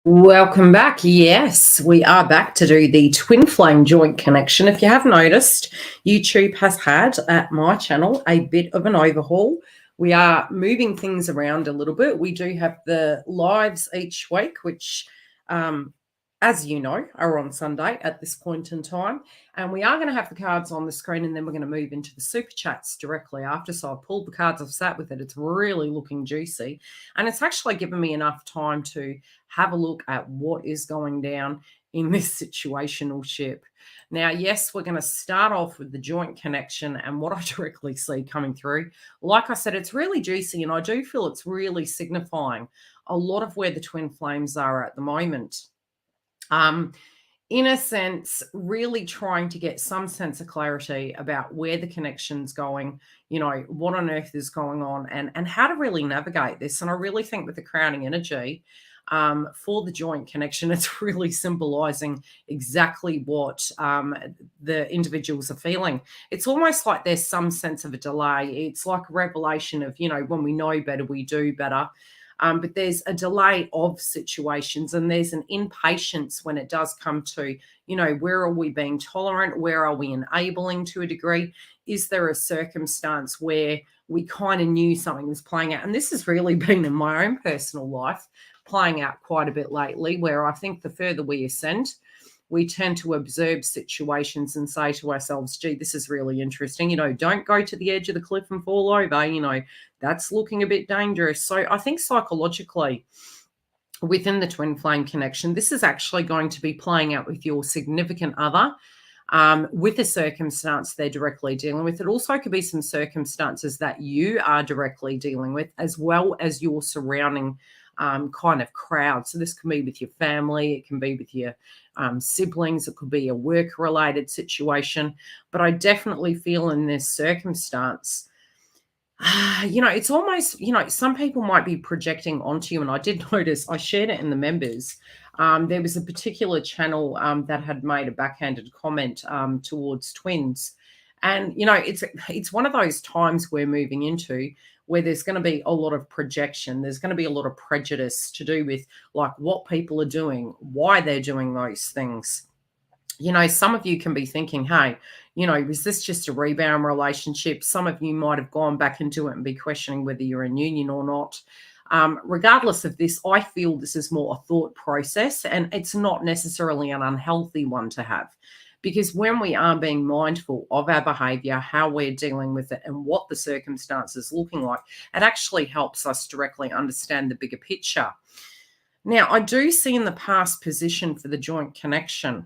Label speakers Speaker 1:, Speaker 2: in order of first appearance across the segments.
Speaker 1: Welcome back. Yes, we are back to do the twin flame joint connection. If you have noticed, YouTube has had at my channel a bit of an overhaul. We are moving things around a little bit. We do have the lives each week, which, as you know, are on Sunday at this point in time. And we are going to have the cards on the screen, and then we're going to move into the super chats directly after. So I've pulled the cards, I've sat with it. It's really looking juicy. And it's actually given me enough time to have a look at what is going down in this situational ship. Now, yes, we're going to start off with the joint connection and what I directly see coming through. Like I said, it's really juicy, and I do feel it's really signifying a lot of where the twin flames are at the moment. In a sense, really trying to get some sense of clarity about where the connection's going, you know, what on earth is going on, and how to really navigate this. And I really think with the crowning energy, for the joint connection, it's really symbolizing exactly what the individuals are feeling. It's almost like there's some sense of a delay. It's like a revelation of, you know, when we know better, we do better. But there's a delay of situations, and there's an impatience when it does come to, you know, where are we being tolerant? Where are we enabling to a degree? Is there a circumstance where we kind of knew something was playing out? And this has really been in my own personal life playing out quite a bit lately, where I think the further we ascend, we tend to observe situations and say to ourselves, gee, this is really interesting. You know, don't go to the edge of the cliff and fall over. You know, that's looking a bit dangerous. So I think psychologically, within the twin flame connection, this is actually going to be playing out with your significant other, with a circumstance they're directly dealing with. It also could be some circumstances that you are directly dealing with, as well as your surrounding kind of crowd. So this can be with your family, it can be with your siblings, it could be a work-related situation. But I definitely feel in this circumstance, you know, it's almost, you know, some people might be projecting onto you. And I did notice, I shared it in the members. There was a particular channel that had made a backhanded comment towards twins. And, you know, it's one of those times we're moving into where there's going to be a lot of projection. There's going to be a lot of prejudice to do with like what people are doing, why they're doing those things. You know, some of you can be thinking, hey, you know, is this just a rebound relationship? Some of you might have gone back into it and be questioning whether you're in union or not. Regardless of this, I feel this is more a thought process, and it's not necessarily an unhealthy one to have. Because when we are being mindful of our behavior, how we're dealing with it, and what the circumstances looking like, it actually helps us directly understand the bigger picture. Now, I do see in the past position for the joint connection,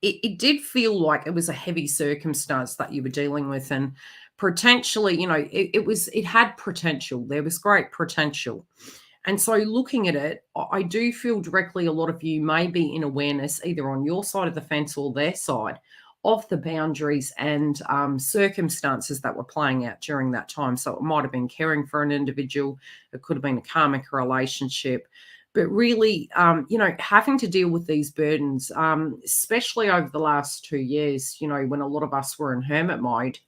Speaker 1: it did feel like it was a heavy circumstance that you were dealing with, and potentially, you know, it had potential. There was great potential. And so looking at it, I do feel directly a lot of you may be in awareness, either on your side of the fence or their side, of the boundaries and circumstances that were playing out during that time. So it might have been caring for an individual. It could have been a karmic relationship. But really, you know, having to deal with these burdens, especially over the last 2 years, you know, when a lot of us were in hermit mode,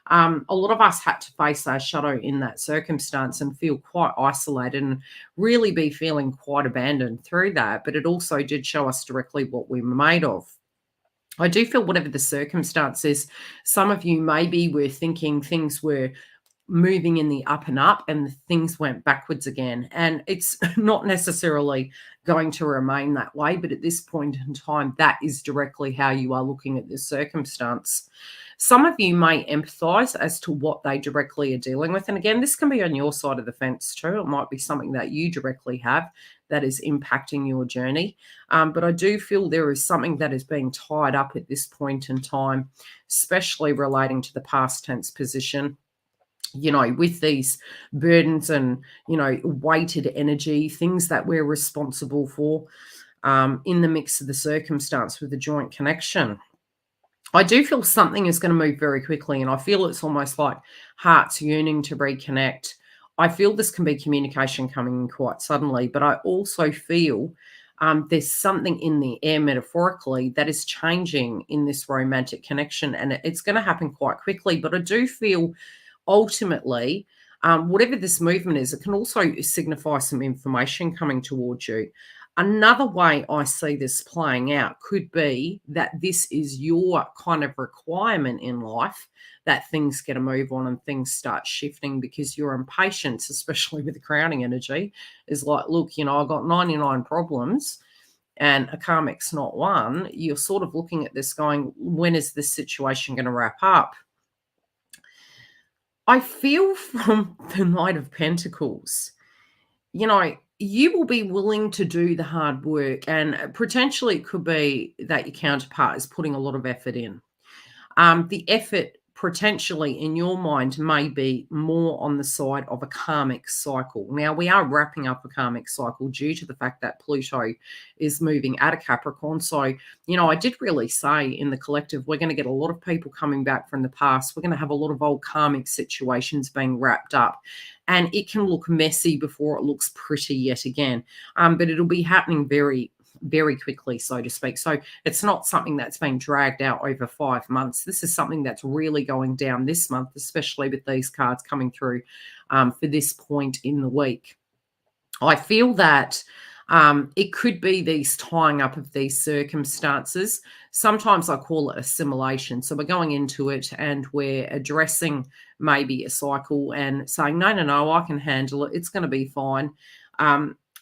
Speaker 1: a lot of us had to face our shadow in that circumstance and feel quite isolated and really be feeling quite abandoned through that. But it also did show us directly what we were made of. I do feel whatever the circumstances, some of you maybe were thinking things were moving in the up and up and things went backwards again. And it's not necessarily going to remain that way. But at this point in time, that is directly how you are looking at this circumstance. Some of you may empathize as to what they directly are dealing with. And again, this can be on your side of the fence too. It might be something that you directly have that is impacting your journey. But I do feel there is something that is being tied up at this point in time, especially relating to the past tense position. You know, with these burdens and, you know, weighted energy, things that we're responsible for. in the mix of the circumstance with the joint connection. I do feel something is going to move very quickly, and I feel it's almost like hearts yearning to reconnect. I feel this can be communication coming in quite suddenly, but I also feel there's something in the air metaphorically that is changing in this romantic connection, and it's going to happen quite quickly. But I do feel ultimately, whatever this movement is, it can also signify some information coming towards you. Another way I see this playing out could be that this is your kind of requirement in life, that things get a move on and things start shifting, because your impatience, especially with the crowning energy, is like, look, I've got 99 problems and a karmic's not one. You're sort of looking at this going, when is this situation going to wrap up? I feel from the Knight of Pentacles, you will be willing to do the hard work, and potentially it could be that your counterpart is putting a lot of effort in. The effort potentially in your mind may be more on the side of a karmic cycle. Now, we are wrapping up a karmic cycle due to the fact that Pluto is moving out of Capricorn. So, I did really say in the collective, we're going to get a lot of people coming back from the past. We're going to have a lot of old karmic situations being wrapped up. And it can look messy before it looks pretty yet again. But it'll be happening very, very quickly, so to speak. So it's not something that's been dragged out over 5 months. This is something that's really going down this month, especially with these cards coming through for this point in the week. I feel that it could be these tying up of these circumstances. Sometimes I call it assimilation. So we're going into it and we're addressing maybe a cycle and saying, no, I can handle it. It's going to be fine.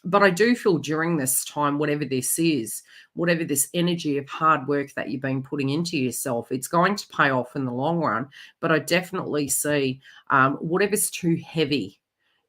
Speaker 1: But I do feel during this time, whatever this is, whatever this energy of hard work that you've been putting into yourself, it's going to pay off in the long run. But I definitely see whatever's too heavy,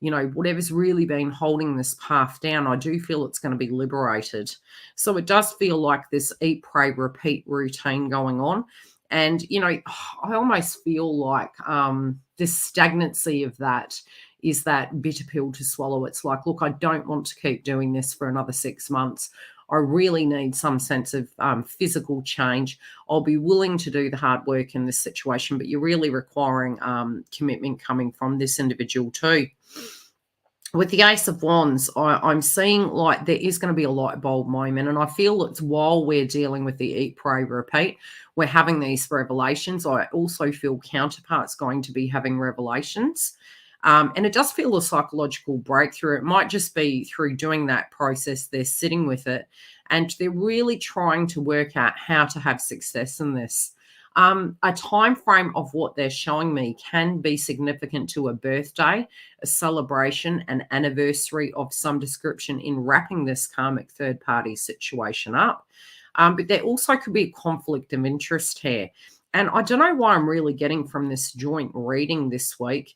Speaker 1: whatever's really been holding this path down, I do feel it's going to be liberated. So it does feel like this eat, pray, repeat routine going on. And, I almost feel like the stagnancy of that is that bitter pill to swallow. It's like, look, I don't want to keep doing this for another 6 months. I really need some sense of physical change. I'll be willing to do the hard work in this situation, but you're really requiring commitment coming from this individual too. With the Ace of Wands, I'm seeing like there is going to be a light bulb moment, and I feel it's while we're dealing with the eat, pray, repeat, we're having these revelations. I also feel counterparts going to be having revelations. And it does feel a psychological breakthrough. It might just be through doing that process, they're sitting with it, and they're really trying to work out how to have success in this. A time frame of what they're showing me can be significant to a birthday, a celebration, an anniversary of some description in wrapping this karmic third-party situation up. But there also could be a conflict of interest here. And I don't know why I'm really getting from this joint reading this week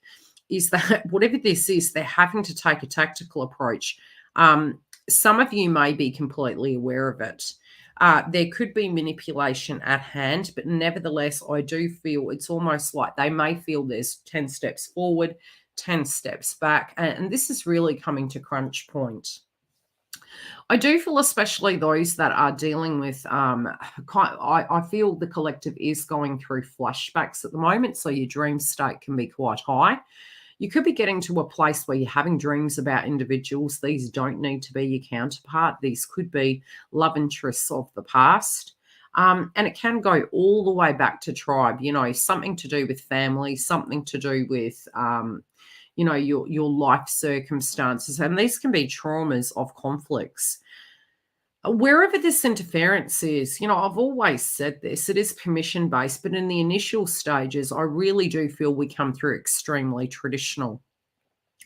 Speaker 1: is that whatever this is, they're having to take a tactical approach. Some of you may be completely aware of it. There could be manipulation at hand, but nevertheless, I do feel it's almost like they may feel there's 10 steps forward, 10 steps back, and this is really coming to crunch point. I do feel especially those that are dealing with, I feel the collective is going through flashbacks at the moment, so your dream state can be quite high. You could be getting to a place where you're having dreams about individuals. These don't need to be your counterpart. These could be love interests of the past. And it can go all the way back to tribe, something to do with family, something to do with, your life circumstances. And these can be traumas of conflicts. Wherever this interference is, I've always said this, it is permission-based, but in the initial stages, I really do feel we come through extremely traditional.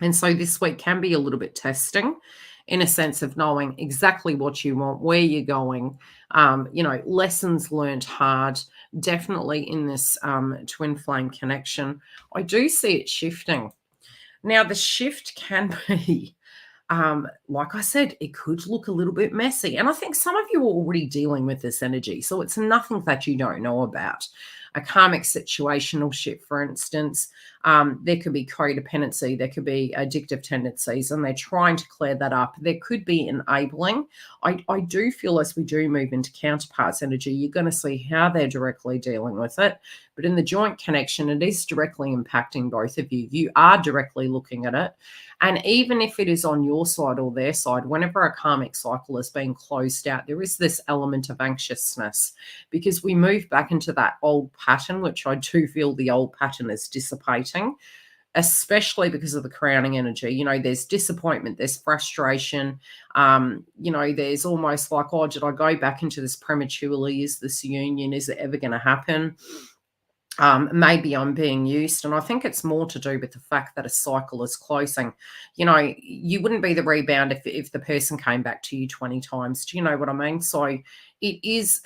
Speaker 1: And so this week can be a little bit testing in a sense of knowing exactly what you want, where you're going, lessons learned hard, definitely in this twin flame connection. I do see it shifting. Now, the shift can be like I said, it could look a little bit messy. And I think some of you are already dealing with this energy. So it's nothing that you don't know about. A karmic situational shift, for instance, there could be codependency, there could be addictive tendencies, and they're trying to clear that up. There could be enabling. I do feel as we do move into counterparts energy, you're going to see how they're directly dealing with it. But in the joint connection, it is directly impacting both of you. You are directly looking at it. And even if it is on your side or their side, whenever a karmic cycle is being closed out, there is this element of anxiousness because we move back into that old pattern, which I do feel the old pattern is dissipating, especially because of the crowning energy. You know, there's disappointment, there's frustration. You know, there's almost like, oh, did I go back into this prematurely? Is this union? Is it ever going to happen? Maybe I'm being used. And I think it's more to do with the fact that a cycle is closing. You know, you wouldn't be the rebound if the person came back to you 20 times. Do you know what I mean? So it is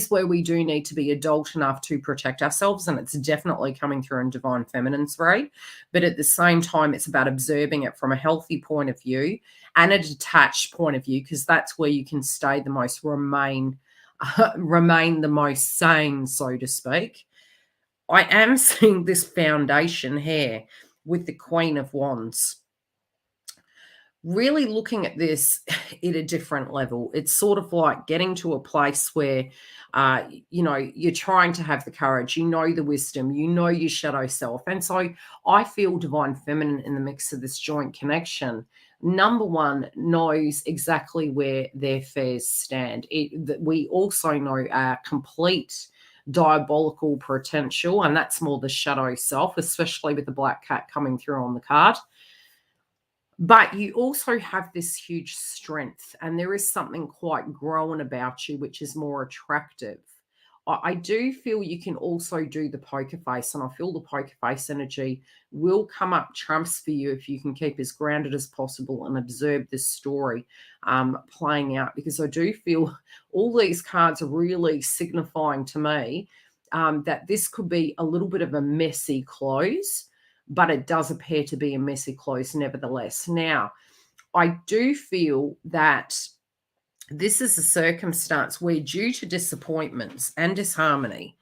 Speaker 1: where we do need to be adult enough to protect ourselves. And it's definitely coming through in Divine Feminine's right. But at the same time, it's about observing it from a healthy point of view and a detached point of view, because that's where you can stay the most, remain the most sane, so to speak. I am seeing this foundation here with the Queen of Wands. Really looking at this at a different level. It's sort of like getting to a place where, you know, you're trying to have the courage, you know, the wisdom, you know, your shadow self. And so I feel Divine Feminine in the mix of this joint connection. Number one, knows exactly where their fears stand. We also know our complete diabolical potential, and that's more the shadow self, especially with the black cat coming through on the card. But you also have this huge strength, and there is something quite grown about you, which is more attractive. I do feel you can also do the poker face, and I feel the poker face energy will come up trumps for you if you can keep as grounded as possible and observe this story playing out, because I do feel all these cards are really signifying to me that this could be a little bit of a messy close, but it does appear to be a messy close nevertheless. Now, I do feel that this is a circumstance where, due to disappointments and disharmony,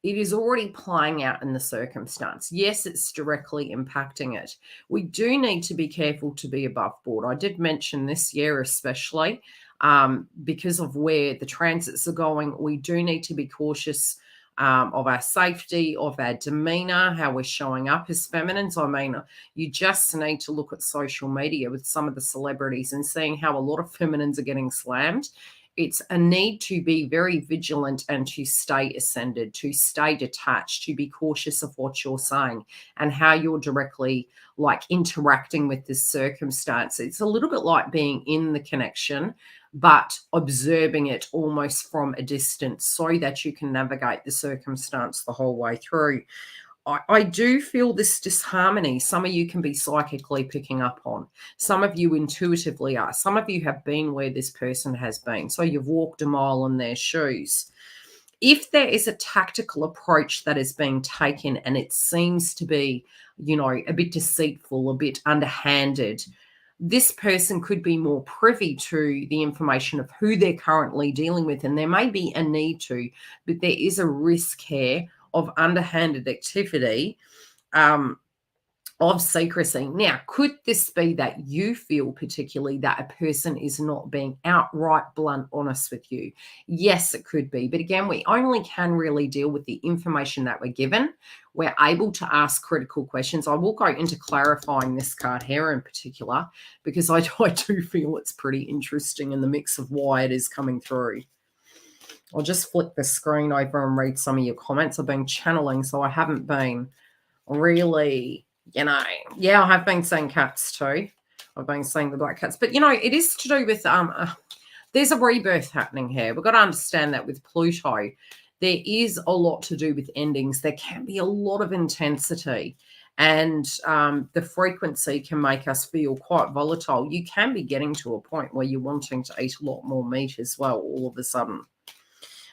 Speaker 1: it is already playing out in the circumstance. Yes, it's directly impacting it. We do need to be careful to be above board. I did mention this year especially because of where the transits are going. We do need to be cautious of our safety, of our demeanor, how we're showing up as feminines. I mean, you just need to look at social media with some of the celebrities and seeing how a lot of feminines are getting slammed. It's a need to be very vigilant and to stay ascended, to stay detached, to be cautious of what you're saying and how you're directly like interacting with this circumstance. It's a little bit like being in the connection, but observing it almost from a distance so that you can navigate the circumstance the whole way through. I do feel this disharmony. Some of you can be psychically picking up on. Some of you intuitively are. Some of you have been where this person has been. So you've walked a mile in their shoes. If there is a tactical approach that is being taken and it seems to be, you know, a bit deceitful, a bit underhanded, this person could be more privy to the information of who they're currently dealing with. And there may be a need to, but there is a risk here of underhanded activity, of secrecy. Now, could this be that you feel particularly that a person is not being outright blunt honest with you? Yes, it could be. But again, we only can really deal with the information that we're given. We're able to ask critical questions. I will go into clarifying this card here in particular, because I do feel it's pretty interesting in the mix of why it is coming through. I'll just flick the screen over and read some of your comments. I've been channeling, so I haven't been really, you know, yeah, I have been seeing cats too. I've been seeing the black cats. But, you know, it is to do with, there's a rebirth happening here. We've got to understand that with Pluto, there is a lot to do with endings. There can be a lot of intensity, and the frequency can make us feel quite volatile. You can be getting to a point where you're wanting to eat a lot more meat as well all of a sudden.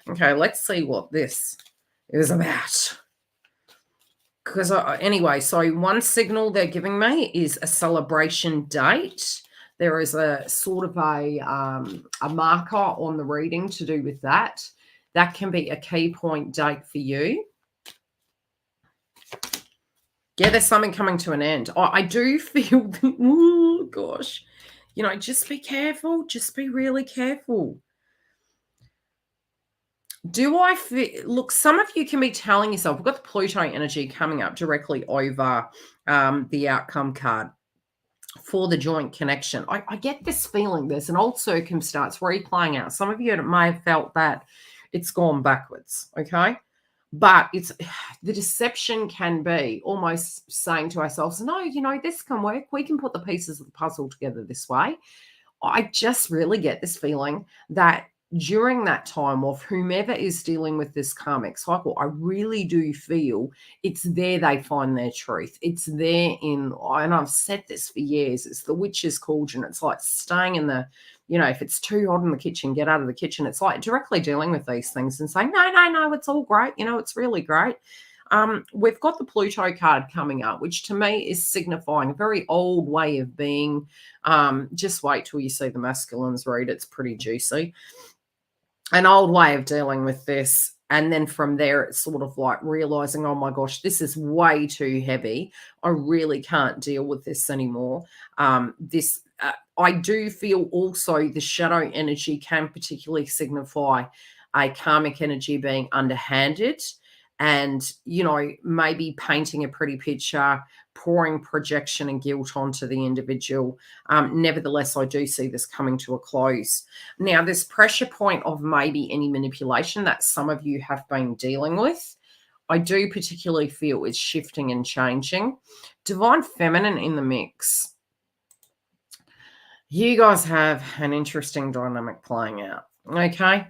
Speaker 1: Okay, let's see what this is about. Because anyway, so one signal they're giving me is a celebration date. There is a sort of a marker on the reading to do with that. That can be a key point date for you. Yeah, there's something coming to an end. I do feel, oh gosh, you know, just be careful. Just be really careful. Do I feel, look, some of you can be telling yourself, we've got the Pluto energy coming up directly over the outcome card for the joint connection. I get this feeling there's an old circumstance replaying out. Some of you may have felt that it's gone backwards, okay? But it's the deception can be almost saying to ourselves, no, you know, this can work. We can put the pieces of the puzzle together this way. I just really get this feeling that during that time of whomever is dealing with this karmic cycle, I really do feel it's there they find their truth. It's there in, and I've said this for years, it's the witch's cauldron. It's like staying in the, you know, if it's too hot in the kitchen, get out of the kitchen. It's like directly dealing with these things and saying, no, it's all great. You know, it's really great. We've got the Pluto card coming up, which to me is signifying a very old way of being. Just wait till you see the masculines read. It's pretty juicy. An old way of dealing with this. And then from there, it's sort of like realizing, oh my gosh, this is way too heavy. I really can't deal with this anymore. I do feel also the shadow energy can particularly signify a karmic energy being underhanded and, you know, maybe painting a pretty picture, pouring projection and guilt onto the individual. Nevertheless, I do see this coming to a close. Now, this pressure point of maybe any manipulation that some of you have been dealing with, I do particularly feel it's shifting and changing. Divine Feminine in the mix. You guys have an interesting dynamic playing out, okay?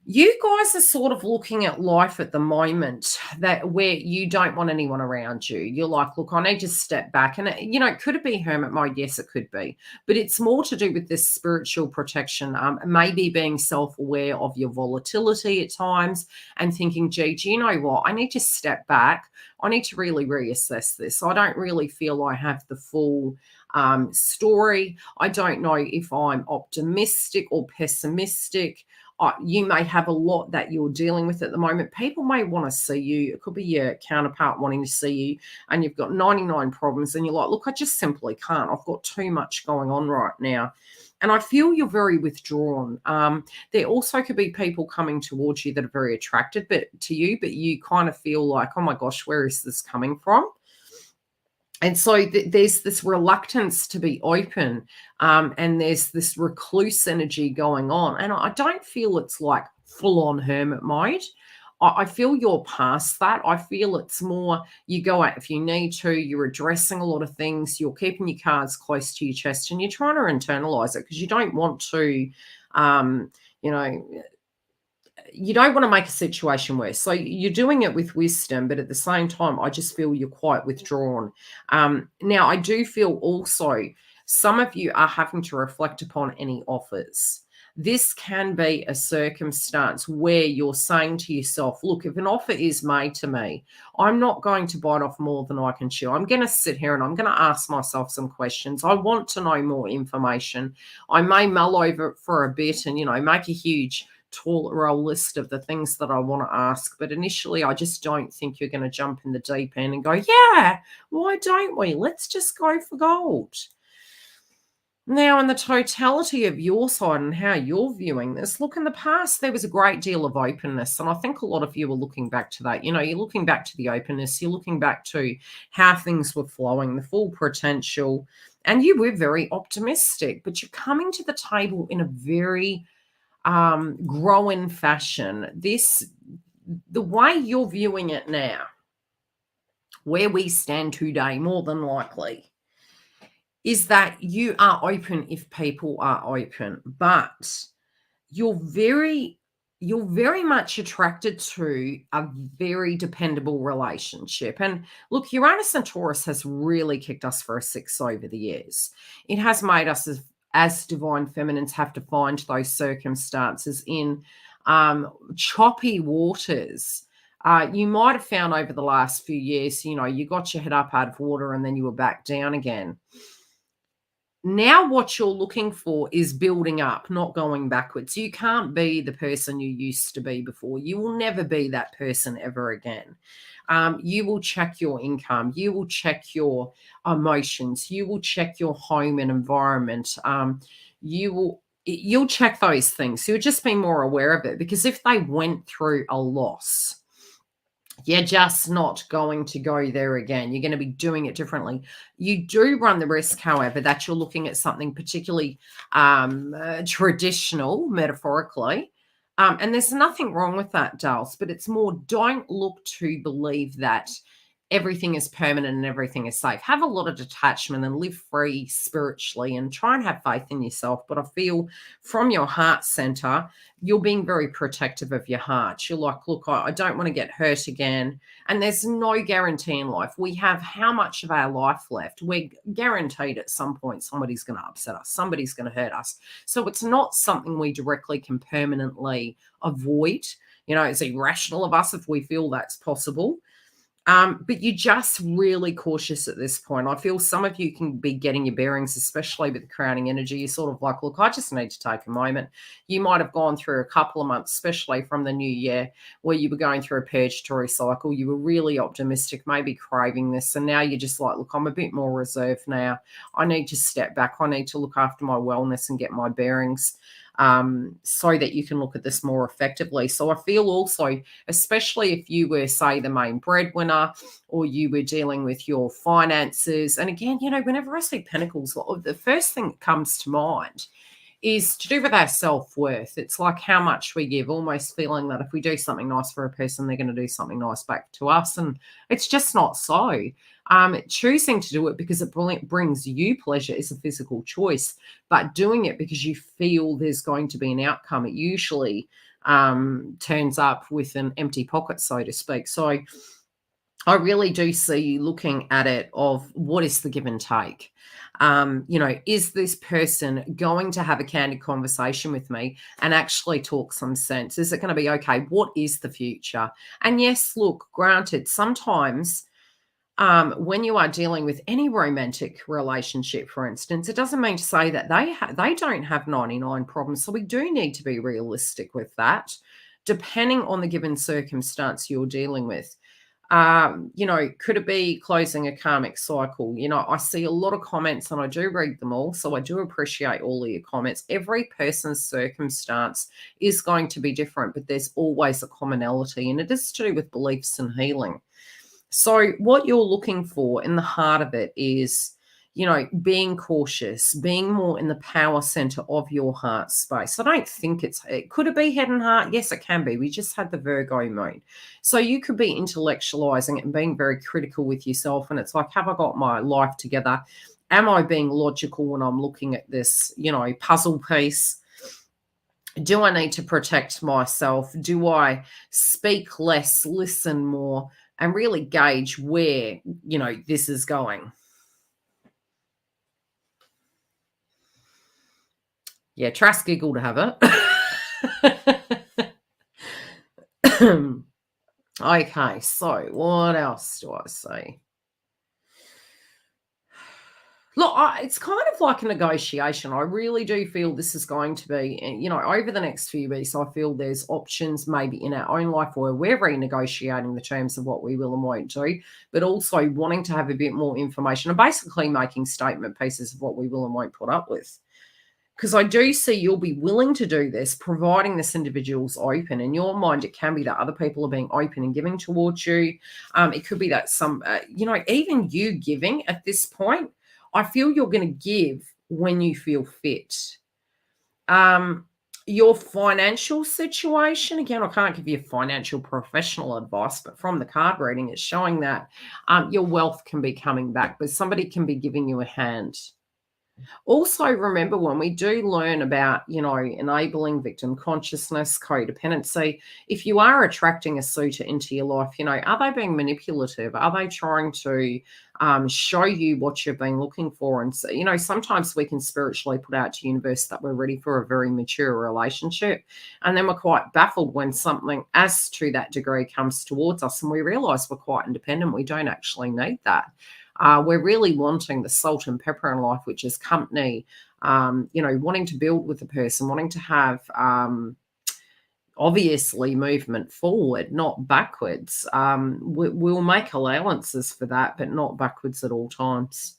Speaker 1: You guys are sort of looking at life at the moment that where you don't want anyone around you. You're like, look, I need to step back. And, you know, could it be hermit mode? Yes, it could be. But it's more to do with this spiritual protection, maybe being self-aware of your volatility at times and thinking, gee, do you know what? I need to step back. I need to really reassess this. I don't really feel I have the full story. I don't know if I'm optimistic or pessimistic. You may have a lot that you're dealing with at the moment. People may want to see you. It could be your counterpart wanting to see you and you've got 99 problems and you're like, look, I just simply can't. I've got too much going on right now. And I feel you're very withdrawn. There also could be people coming towards you that are very attracted to you, but you kind of feel like, oh my gosh, where is this coming from? And so there's this reluctance to be open, and there's this recluse energy going on. And I don't feel it's like full-on hermit mode. I feel you're past that. I feel it's more you go out if you need to, you're addressing a lot of things, you're keeping your cards close to your chest, and you're trying to internalize it because you don't want to, you know, you don't want to make a situation worse. So you're doing it with wisdom, but at the same time, I just feel you're quite withdrawn. Now, I do feel also some of you are having to reflect upon any offers. This can be a circumstance where you're saying to yourself, look, if an offer is made to me, I'm not going to bite off more than I can chew. I'm going to sit here and I'm going to ask myself some questions. I want to know more information. I may mull over it for a bit and, you know, make a huge roll list of the things that I want to ask. But initially, I just don't think you're going to jump in the deep end and go, yeah, why don't we? Let's just go for gold. Now, in the totality of your side and how you're viewing this, look, in the past, there was a great deal of openness. And I think a lot of you are looking back to that. You know, you're looking back to the openness. You're looking back to how things were flowing, the full potential. And you were very optimistic. But you're coming to the table in a very grow-in fashion. The way you're viewing it now, where we stand today, more than likely, is that you are open if people are open, but you're very much attracted to a very dependable relationship. And look, Uranus and Taurus has really kicked us for a six over the years. It has made us as divine feminines have to find those circumstances in choppy waters. You might have found over the last few years, you know, you got your head up out of water and then you were back down again. Now what you're looking for is building up, not going backwards. You can't be the person you used to be before. You will never be that person ever again. You will check your income. You will check your emotions. You will check your home and environment. You'll check those things. So you'll just be more aware of it, because if they went through a loss, you're just not going to go there again. You're going to be doing it differently. You do run the risk, however, that you're looking at something particularly traditional, metaphorically. And there's nothing wrong with that, Dals, but it's more, don't look to believe that everything is permanent and everything is safe. Have a lot of detachment and live free spiritually and try and have faith in yourself. But I feel from your heart center, you're being very protective of your heart. You're like, look, I don't want to get hurt again. And there's no guarantee in life. We have how much of our life left? We're guaranteed at some point somebody's going to upset us. Somebody's going to hurt us. So it's not something we directly can permanently avoid. You know, it's irrational of us if we feel that's possible. But you're just really cautious at this point. I feel some of you can be getting your bearings, especially with the crowning energy. You're sort of like, look, I just need to take a moment. You might have gone through a couple of months, especially from the new year, where you were going through a purgatory cycle. You were really optimistic, maybe craving this. And now you're just like, look, I'm a bit more reserved now. I need to step back. I need to look after my wellness and get my bearings. So that you can look at this more effectively. So I feel also, especially if you were, say, the main breadwinner, or you were dealing with your finances. And again, you know, whenever I see Pentacles, the first thing that comes to mind is to do with our self-worth. It's like how much we give, almost feeling that if we do something nice for a person, they're going to do something nice back to us. And it's just not so. Choosing to do it because it brings you pleasure is a physical choice, but doing it because you feel there's going to be an outcome, it usually turns up with an empty pocket, so to speak. So I really do see you looking at it of what is the give and take. You know, is this person going to have a candid conversation with me and actually talk some sense? Is it going to be, okay, what is the future? And yes, look, granted, sometimes when you are dealing with any romantic relationship, for instance, it doesn't mean to say that they don't have 99 problems. So we do need to be realistic with that, depending on the given circumstance you're dealing with. You know, could it be closing a karmic cycle? You know, I see a lot of comments and I do read them all. So I do appreciate all of your comments. Every person's circumstance is going to be different, but there's always a commonality, and it is to do with beliefs and healing. So what you're looking for in the heart of it is, you know, being cautious, being more in the power center of your heart space. I don't think could it be head and heart? Yes, it can be. We just had the Virgo moon. So you could be intellectualizing it and being very critical with yourself. And it's like, have I got my life together? Am I being logical when I'm looking at this, you know, puzzle piece? Do I need to protect myself? Do I speak less, listen more, and really gauge where, you know, this is going? Yeah, Trask giggle to have it. Okay, so what else do I say? Look, it's kind of like a negotiation. I really do feel this is going to be, you know, over the next few weeks, I feel there's options maybe in our own life where we're renegotiating the terms of what we will and won't do, but also wanting to have a bit more information and basically making statement pieces of what we will and won't put up with. Because I do see you'll be willing to do this, providing this individual's open. In your mind, it can be that other people are being open and giving towards you. It could be that some, you know, even you giving at this point, I feel you're going to give when you feel fit. Your financial situation, again, I can't give you financial professional advice, but from the card reading, it's showing that your wealth can be coming back, but somebody can be giving you a hand. Also, remember, when we do learn about, you know, enabling victim consciousness, codependency, if you are attracting a suitor into your life, you know, are they being manipulative? Are they trying to show you what you've been looking for? And so, you know, sometimes we can spiritually put out to universe that we're ready for a very mature relationship. And then we're quite baffled when something as to that degree comes towards us and we realize we're quite independent. We don't actually need that. We're really wanting the salt and pepper in life, which is company, wanting to build with the person, wanting to have obviously movement forward, not backwards. We'll make allowances for that, but not backwards at all times.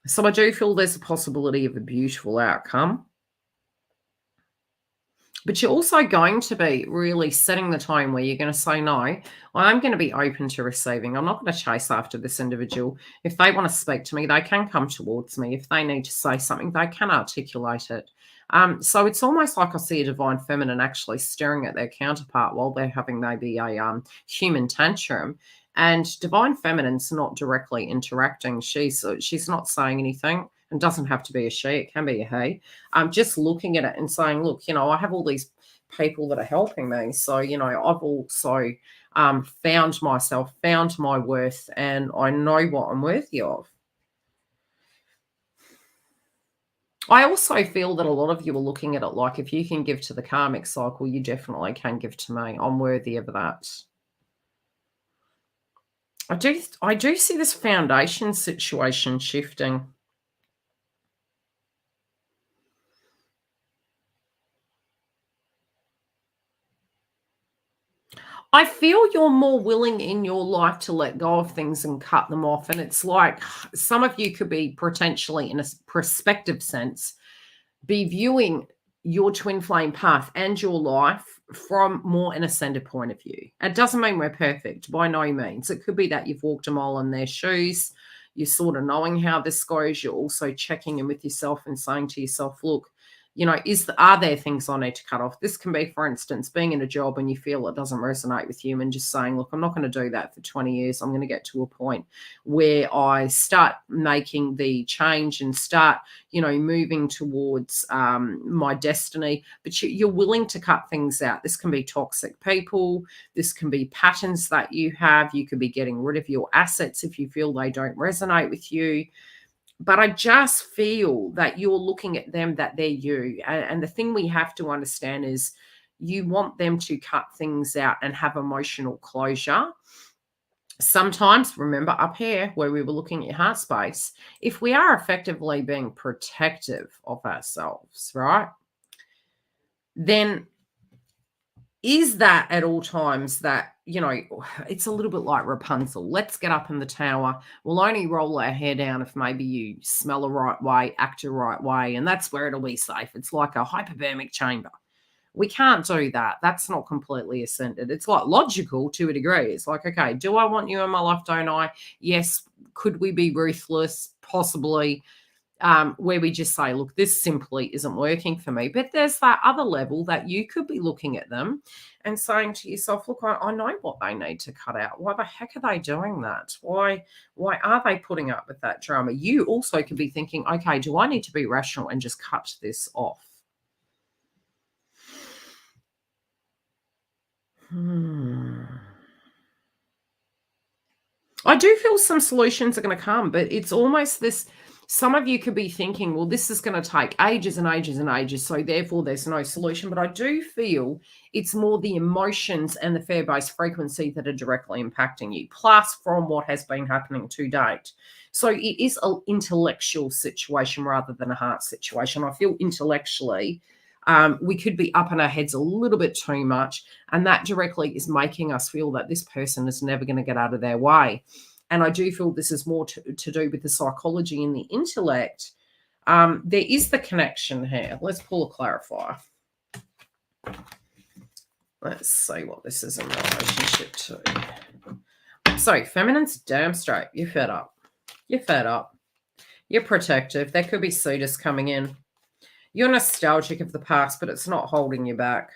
Speaker 1: So I do feel there's a possibility of a beautiful outcome. But you're also going to be really setting the tone where you're going to say, no, I'm going to be open to receiving. I'm not going to chase after this individual. If they want to speak to me, they can come towards me. If they need to say something, they can articulate it. So it's almost like I see a divine feminine actually staring at their counterpart while they're having maybe a human tantrum. And divine feminine's not directly interacting. She's not saying anything. It doesn't have to be a she, it can be a he. Just looking at it and saying, look, I have all these people that are helping me. So, I've also found myself, found my worth, and I know what I'm worthy of. I also feel that a lot of you are looking at it like, if you can give to the karmic cycle, you definitely can give to me. I'm worthy of that. I do see this foundation situation shifting. I feel you're more willing in your life to let go of things and cut them off. And it's like some of you could be potentially, in a prospective sense, be viewing your twin flame path and your life from more an ascended point of view. It doesn't mean we're perfect, by no means. It could be that you've walked a mile in their shoes. You're sort of knowing how this goes. You're also checking in with yourself and saying to yourself, look, are there things I need to cut off? This can be, for instance, being in a job and you feel it doesn't resonate with you and just saying, look, I'm not going to do that for 20 years. I'm going to get to a point where I start making the change and start, moving towards my destiny. But you're willing to cut things out. This can be toxic people. This can be patterns that you have. You could be getting rid of your assets if you feel they don't resonate with you. But I just feel that you're looking at them, that they're you. And the thing we have to understand is you want them to cut things out and have emotional closure. Sometimes, remember up here where we were looking at your heart space, if we are effectively being protective of ourselves, right, then is that at all times that, it's a little bit like Rapunzel. Let's get up in the tower. We'll only roll our hair down if maybe you smell the right way, act the right way, and that's where it'll be safe. It's like a hyperbaric chamber. We can't do that. That's not completely ascended. It's like logical to a degree. It's like, okay, do I want you in my life? Don't I? Yes. Could we be ruthless? Possibly. Where we just say, look, this simply isn't working for me. But there's that other level that you could be looking at them and saying to yourself, look, I know what they need to cut out. Why the heck are they doing that? Why are they putting up with that drama? You also could be thinking, okay, do I need to be rational and just cut this off? I do feel some solutions are going to come, but it's almost this. Some of you could be thinking, well, this is going to take ages and ages and ages, so therefore there's no solution. But I do feel it's more the emotions and the fear-based frequency that are directly impacting you, plus from what has been happening to date. So it is an intellectual situation rather than a heart situation. I feel intellectually we could be up in our heads a little bit too much, and that directly is making us feel that this person is never going to get out of their way. And I do feel this is more to do with the psychology and the intellect. There is the connection here. Let's pull a clarifier. Let's see what this is in relationship to. So, feminine's damn straight. You're fed up. You're fed up. You're protective. There could be suitors coming in. You're nostalgic of the past, but it's not holding you back.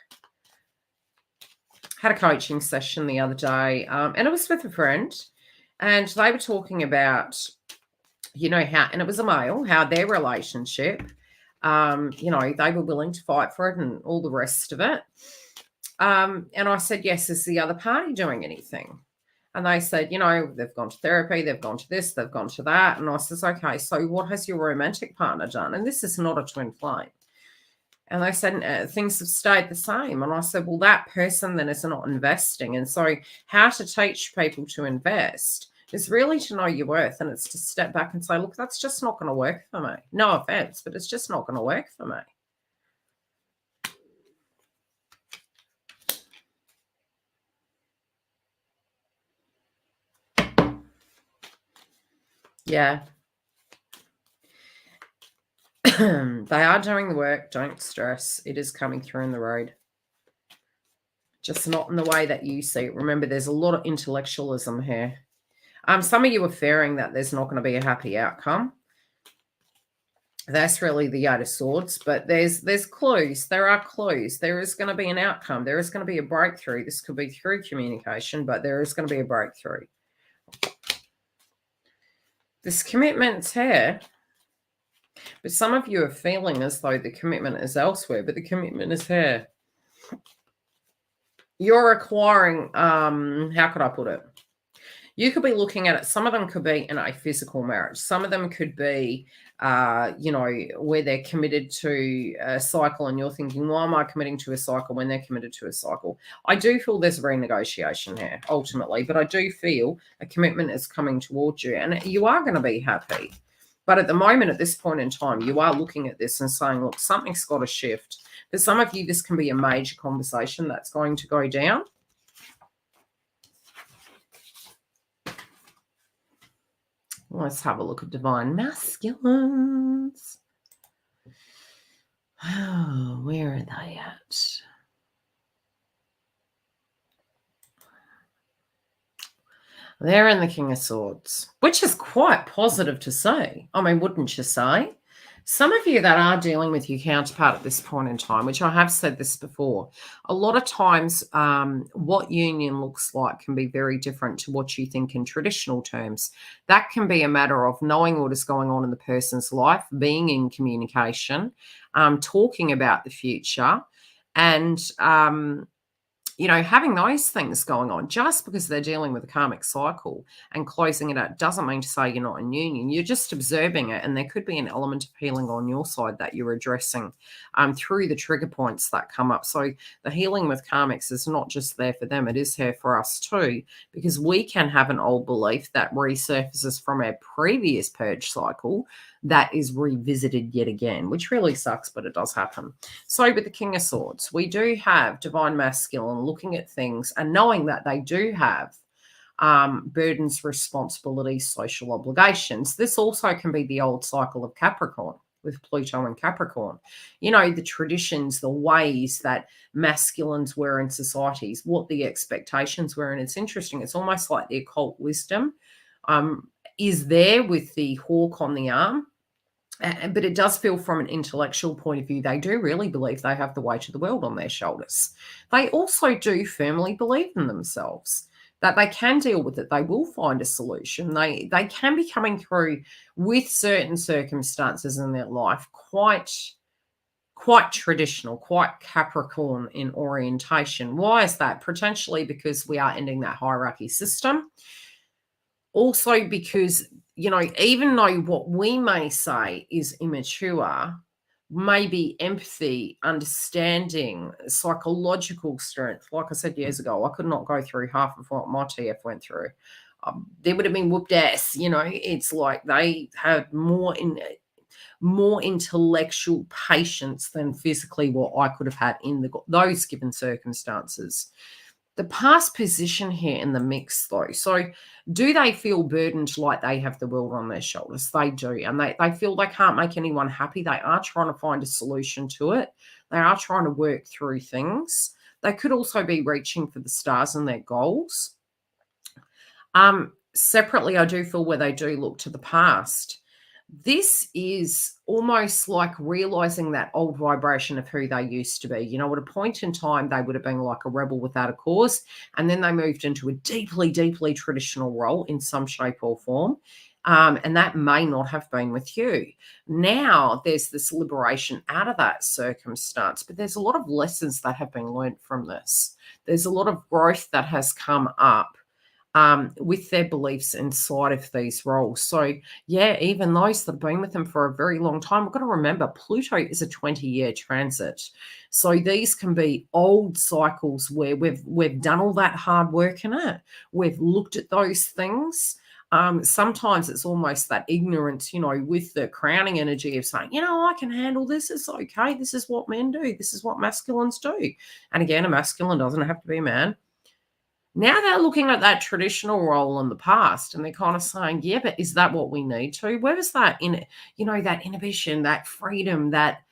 Speaker 1: Had a coaching session the other day, and it was with a friend. And they were talking about, how, and it was a male, how their relationship, they were willing to fight for it and all the rest of it. And I said, yes, is the other party doing anything? And they said, they've gone to therapy, they've gone to this, they've gone to that. And I says, okay, so what has your romantic partner done? And this is not a twin flame. And they said, things have stayed the same. And I said, well, that person then is not investing. And so how to teach people to invest? is really to know your worth, and it's to step back and say, look, that's just not going to work for me. No offense, but it's just not going to work for me. Yeah. They are doing the work. Don't stress. It is coming through in the road. Just not in the way that you see it. Remember, there's a lot of intellectualism here. Some of you are fearing that there's not going to be a happy outcome. That's really the Eight of Swords, but there's clues. There are clues. There is going to be an outcome. There is going to be a breakthrough. This could be through communication, but there is going to be a breakthrough. This commitment's here, but some of you are feeling as though the commitment is elsewhere, but the commitment is here. You're acquiring, how could I put it? You could be looking at it. Some of them could be in a physical marriage. Some of them could be, where they're committed to a cycle and you're thinking, why am I committing to a cycle when they're committed to a cycle? I do feel there's a renegotiation here, ultimately, but I do feel a commitment is coming towards you and you are going to be happy. But at the moment, at this point in time, you are looking at this and saying, look, something's got to shift. For some of you, this can be a major conversation that's going to go down. Let's have a look at divine masculines. Oh, where are they at? They're in the King of Swords, which is quite positive to see. I mean, wouldn't you say? Some of you that are dealing with your counterpart at this point in time, which I have said this before, a lot of times what union looks like can be very different to what you think in traditional terms. That can be a matter of knowing what is going on in the person's life, being in communication, talking about the future, and having those things going on. Just because they're dealing with a karmic cycle and closing it out doesn't mean to say you're not in union. You're just observing it, and there could be an element of healing on your side that you're addressing through the trigger points that come up. So the healing with karmics is not just there for them, it is here for us too, because we can have an old belief that resurfaces from our previous purge cycle that is revisited yet again, which really sucks, but it does happen. So with the King of Swords, we do have divine masculine looking at things and knowing that they do have burdens, responsibilities, social obligations. This also can be the old cycle of Capricorn with Pluto and Capricorn. The traditions, the ways that masculines were in societies, what the expectations were. And it's interesting. It's almost like the occult wisdom is there with the hawk on the arm. But it does feel from an intellectual point of view, they do really believe they have the weight of the world on their shoulders. They also do firmly believe in themselves, that they can deal with it. They will find a solution. They can be coming through with certain circumstances in their life quite traditional, quite Capricorn in orientation. Why is that? Potentially because we are ending that hierarchy system. Also because, even though what we may say is immature, maybe empathy, understanding, psychological strength. Like I said years ago, I could not go through half of what my TF went through. There would have been whooped ass. It's like they had more intellectual patience than physically what I could have had in those given circumstances. The past position here in the mix, though. So do they feel burdened like they have the world on their shoulders? They do. And they feel they can't make anyone happy. They are trying to find a solution to it. They are trying to work through things. They could also be reaching for the stars and their goals. Separately, I do feel where they do look to the past. This is almost like realizing that old vibration of who they used to be. At a point in time, they would have been like a rebel without a cause. And then they moved into a deeply, deeply traditional role in some shape or form. And that may not have been with you. Now there's this liberation out of that circumstance, but there's a lot of lessons that have been learned from this. There's a lot of growth that has come up with their beliefs inside of these roles. So, yeah, even those that have been with them for a very long time, we've got to remember Pluto is a 20-year transit. So these can be old cycles where we've done all that hard work in it. We've looked at those things. Sometimes it's almost that ignorance, with the crowning energy of saying, I can handle this. It's okay. This is what men do. This is what masculines do. And again, a masculine doesn't have to be a man. Now they're looking at that traditional role in the past and they're kind of saying, yeah, but is that what we need to? Where is that that inhibition, that freedom, that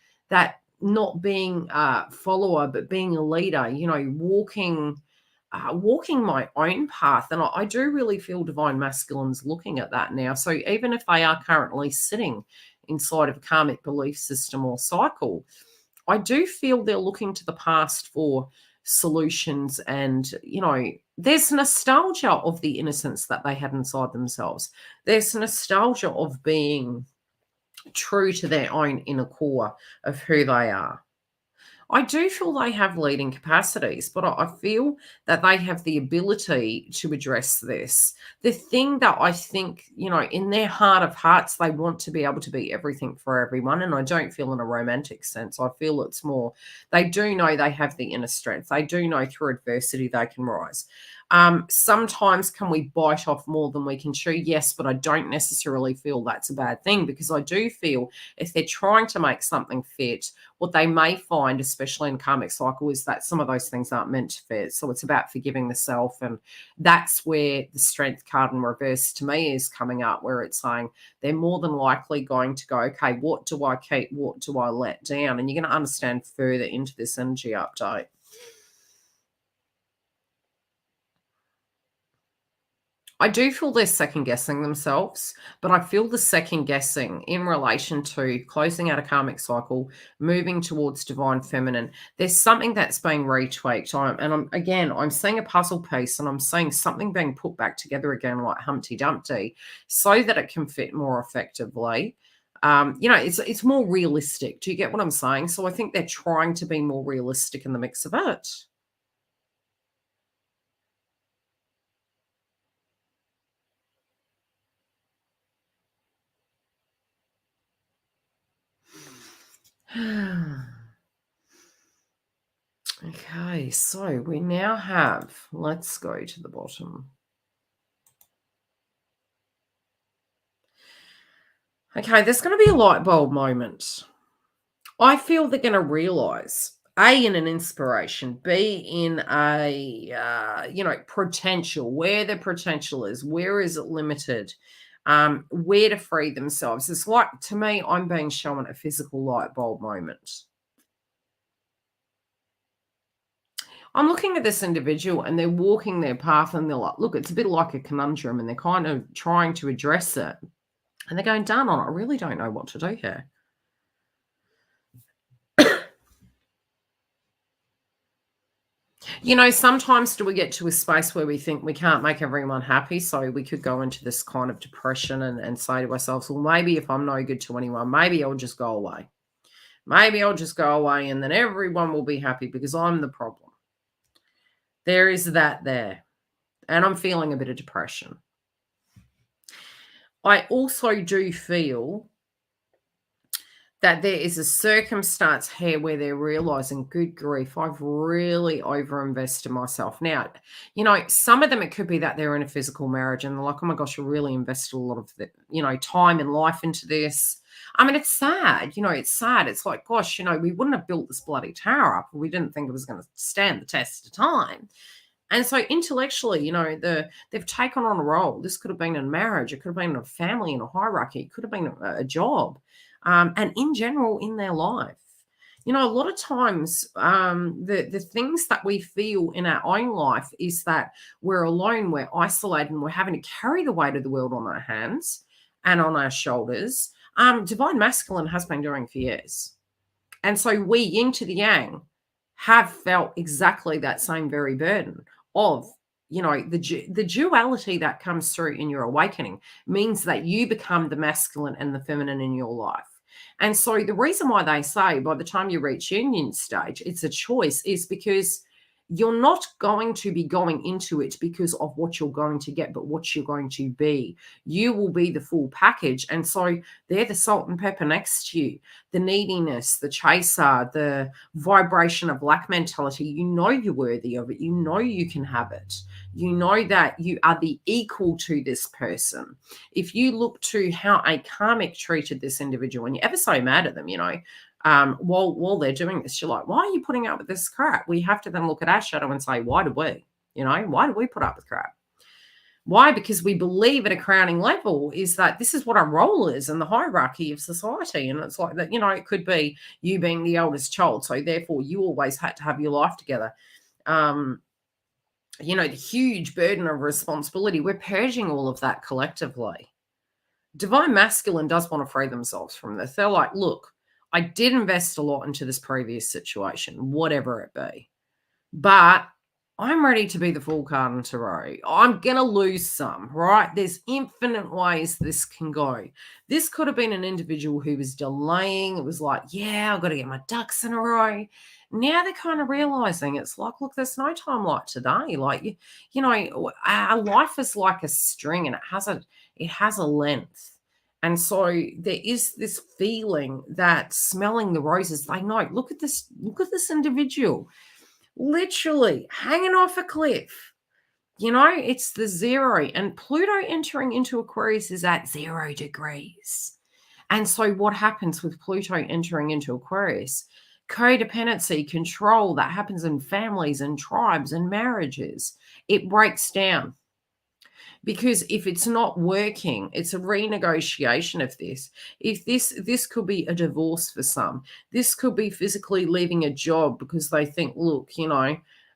Speaker 1: not being a follower, but being a leader, walking my own path. And I do really feel divine masculines looking at that now. So even if they are currently sitting inside of a karmic belief system or cycle, I do feel they're looking to the past for solutions. And there's nostalgia of the innocence that they had inside themselves. There's nostalgia of being true to their own inner core of who they are. I do feel they have leading capacities, but I feel that they have the ability to address this. The thing that I think, in their heart of hearts, they want to be able to be everything for everyone. And I don't feel in a romantic sense. I feel it's more, they do know they have the inner strength. They do know through adversity they can rise. Sometimes can we bite off more than we can chew? Yes, but I don't necessarily feel that's a bad thing, because I do feel if they're trying to make something fit, what they may find, especially in karmic cycle, is that some of those things aren't meant to fit. So it's about forgiving the self. And that's where the strength card in reverse to me is coming up, where it's saying they're more than likely going to go, okay, what do I keep? What do I let down? And you're going to understand further into this energy update. I do feel they're second guessing themselves, but I feel the second guessing in relation to closing out a karmic cycle, moving towards divine feminine. There's something that's being retweaked. I'm seeing a puzzle piece, and I'm seeing something being put back together again like Humpty Dumpty, so that it can fit more effectively. It's more realistic. Do you get what I'm saying? So I think they're trying to be more realistic in the mix of it. Okay, so we now have, let's go to the bottom. Okay, there's going to be a light bulb moment. I feel they're going to realize, A, in an inspiration, B, in a, potential, where the potential is, where is it limited, where to free themselves. It's like, to me, I'm being shown a physical light bulb moment. I'm looking at this individual and they're walking their path and they're like, look, it's a bit like a conundrum, and they're kind of trying to address it. And they're going, darn on, I really don't know what to do here. Sometimes do we get to a space where we think we can't make everyone happy, so we could go into this kind of depression and say to ourselves, well, maybe if I'm no good to anyone, maybe I'll just go away. Maybe I'll just go away and then everyone will be happy because I'm the problem. There is that there. And I'm feeling a bit of depression. I also do feel that there is a circumstance here where they're realizing, good grief, I've really overinvested myself. Now, some of them, it could be that they're in a physical marriage and they're like, oh my gosh, I really invested a lot of time and life into this. I mean, it's sad, it's sad. It's like, gosh, we wouldn't have built this bloody tower up if we didn't think it was going to stand the test of time. And so intellectually, they've taken on a role. This could have been in marriage. It could have been in a family, in a hierarchy. It could have been a job. And in general, in their life. A lot of times the things that we feel in our own life is that we're alone, we're isolated, and we're having to carry the weight of the world on our hands and on our shoulders. Divine Masculine has been doing for years. And so we, yin to the yang, have felt exactly that same very burden of, the duality that comes through in your awakening means that you become the masculine and the feminine in your life. And so the reason why they say by the time you reach union stage, it's a choice, is because you're not going to be going into it because of what you're going to get, but what you're going to be. You will be the full package. And so they're the salt and pepper next to you, the neediness, the chaser, the vibration of lack mentality. You know you're worthy of it. You know you can have it. You know that you are the equal to this person. If you look to how a karmic treated this individual and you're ever so mad at them, while they're doing this, you're like, why are you putting up with this crap? We have to then look at our shadow and say, why did we? Why did we put up with crap? Why? Because we believe at a crowning level is that this is what our role is in the hierarchy of society. And it's like that, it could be you being the eldest child. So therefore you always had to have your life together. The huge burden of responsibility, we're purging all of that collectively. Divine masculine does want to free themselves from this. They're like, look, I did invest a lot into this previous situation, whatever it be, but I'm ready to be the full card in tarot. I'm going to lose some, right? There's infinite ways this can go. This could have been an individual who was delaying. It was like, yeah, I've got to get my ducks in a row. Now they're kind of realizing it's like, look, there's no time like today. Like, our life is like a string and it has a length. And so there is this feeling that smelling the roses, like, no, look at this individual literally hanging off a cliff. It's the zero. And Pluto entering into Aquarius is at 0 degrees. And so what happens with Pluto entering into Aquarius? Codependency, control, that happens in families and tribes and marriages. It breaks down. Because if it's not working, it's a renegotiation of this. If this could be a divorce for some. This could be physically leaving a job because they think, look,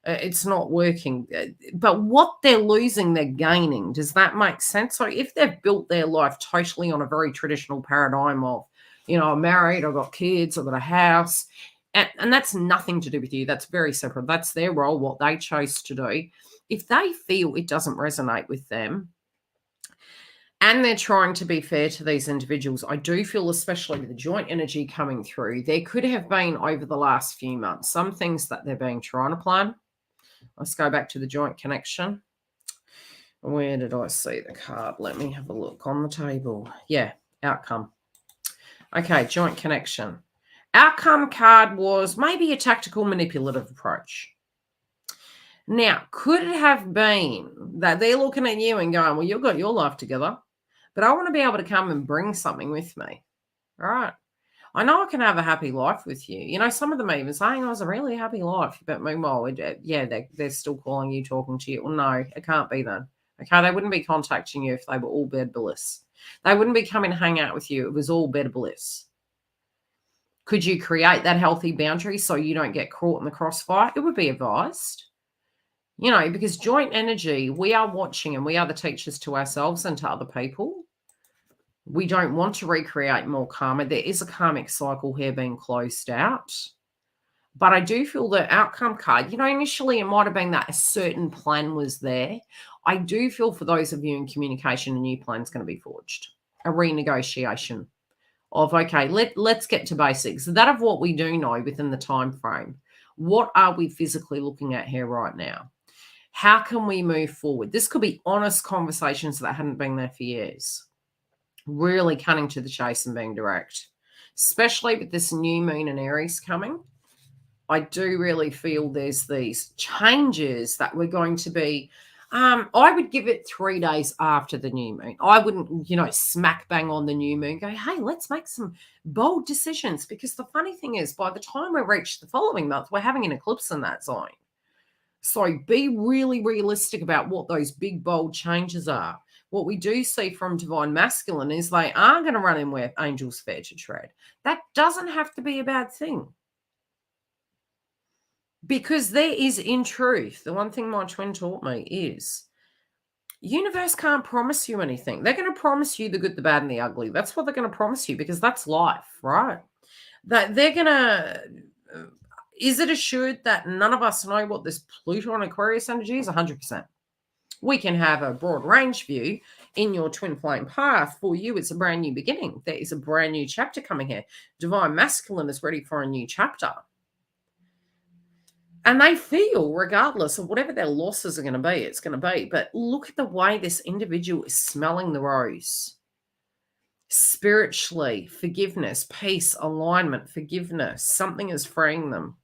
Speaker 1: it's not working. But what they're losing, they're gaining. Does that make sense? So if they've built their life totally on a very traditional paradigm of, I'm married, I've got kids, I've got a house, and that's nothing to do with you. That's very separate. That's their role, what they chose to do. If they feel it doesn't resonate with them and they're trying to be fair to these individuals, I do feel, especially with the joint energy coming through, there could have been over the last few months some things that they're being trying to plan. Let's go back to the joint connection. Where did I see the card? Let me have a look on the table. Yeah, outcome. Okay, joint connection. Outcome card was maybe a tactical manipulative approach. Now, could it have been that they're looking at you and going, well, you've got your life together, but I want to be able to come and bring something with me, right? I know I can have a happy life with you. Some of them are even saying, oh, it was a really happy life, but meanwhile, they're still calling you, talking to you. Well, no, it can't be then. Okay, they wouldn't be contacting you if they were all bed bliss. They wouldn't be coming to hang out with you. It was all bed bliss. Could you create that healthy boundary so you don't get caught in the crossfire? It would be advised. Because joint energy, we are watching and we are the teachers to ourselves and to other people. We don't want to recreate more karma. There is a karmic cycle here being closed out. But I do feel the outcome card, initially it might have been that a certain plan was there. I do feel for those of you in communication, a new plan is going to be forged. A renegotiation of, okay, let's get to basics. That of what we do know within the time frame. What are we physically looking at here right now? How can we move forward? This could be honest conversations that hadn't been there for years. Really cutting to the chase and being direct, especially with this new moon in Aries coming. I do really feel there's these changes that we're going to be. I would give it 3 days after the new moon. I wouldn't, smack bang on the new moon, go, hey, let's make some bold decisions. Because the funny thing is, by the time we reach the following month, we're having an eclipse in that zone. So be really realistic about what those big, bold changes are. What we do see from divine masculine is they are going to run in where angels fear to tread. That doesn't have to be a bad thing. Because there is, in truth, the one thing my twin taught me is universe can't promise you anything. They're going to promise you the good, the bad, and the ugly. That's what they're going to promise you because that's life, right? That they're going to... Is it assured that none of us know what this Pluto and Aquarius energy is? 100%. We can have a broad range view in your twin flame path. For you, it's a brand new beginning. There is a brand new chapter coming here. Divine masculine is ready for a new chapter. And they feel, regardless of whatever their losses are going to be, it's going to be. But look at the way this individual is smelling the rose. Spiritually, forgiveness, peace, alignment, forgiveness. Something is freeing them.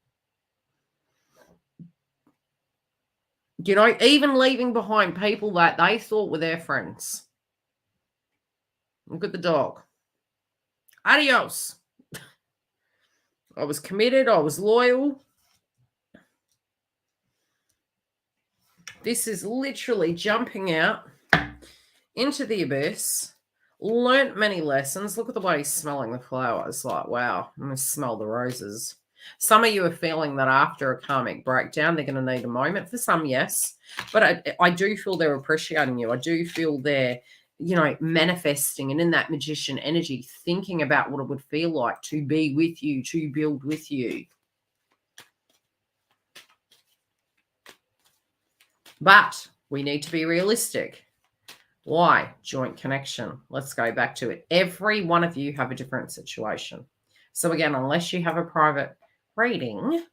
Speaker 1: You know, even leaving behind people that they thought were their friends. Look at the dog. Adios. I was committed. I was loyal. This is literally jumping out into the abyss. Learnt many lessons. Look at the way he's smelling the flowers. Like, wow, I'm going to smell the roses. Some of you are feeling that after a karmic breakdown, they're going to need a moment. For some, yes. But I do feel they're appreciating you. I do feel they're, you know, manifesting and in that magician energy, thinking about what it would feel like to be with you, to build with you. But we need to be realistic. Why? Joint connection. Let's go back to it. Every one of you have a different situation. So again, unless you have a private reading,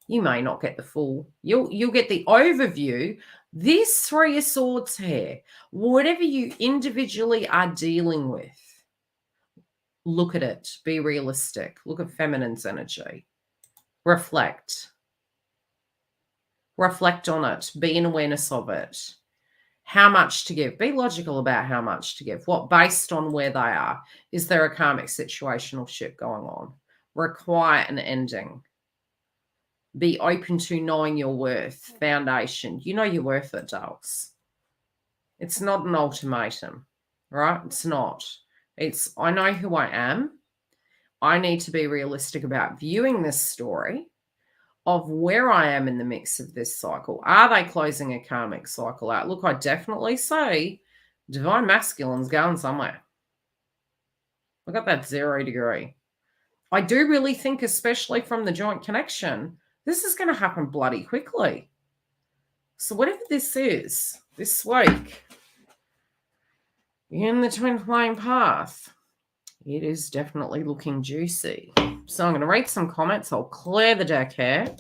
Speaker 1: you may not get the full. You'll get the overview. This Three of Swords here, whatever you individually are dealing with, look at it. Be realistic. Look at feminine's energy. Reflect. Reflect on it. Be in awareness of it. How much to give. Be logical about how much to give. What, based on where they are. Is there a karmic situational shift going on? Require an ending. Be open to knowing your worth. Foundation. You know your worth, it does. It's not an ultimatum, right? It's not. It's, I know who I am. I need to be realistic about viewing this story of where I am in the mix of this cycle. Are they closing a karmic cycle out? Look, I definitely say divine masculine's going somewhere. Look at that 0 degree. I do really think, especially from the joint connection, this is going to happen bloody quickly. So whatever this is, this week, in the twin flame path, it is definitely looking juicy. So I'm going to read some comments. I'll clear the deck here.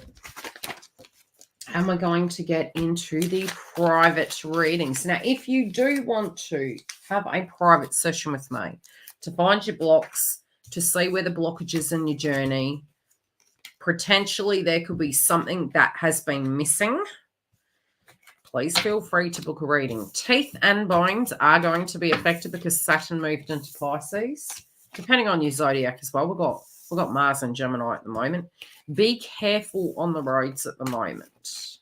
Speaker 1: And we're going to get into the private readings. Now, if you do want to have a private session with me to find your blocks, to see where the blockage is in your journey, potentially there could be something that has been missing, please feel free to book a reading. Teeth and bones are going to be affected because Saturn moved into Pisces, depending on your zodiac as well. We've got Mars and Gemini at the moment. Be careful on the roads at the moment.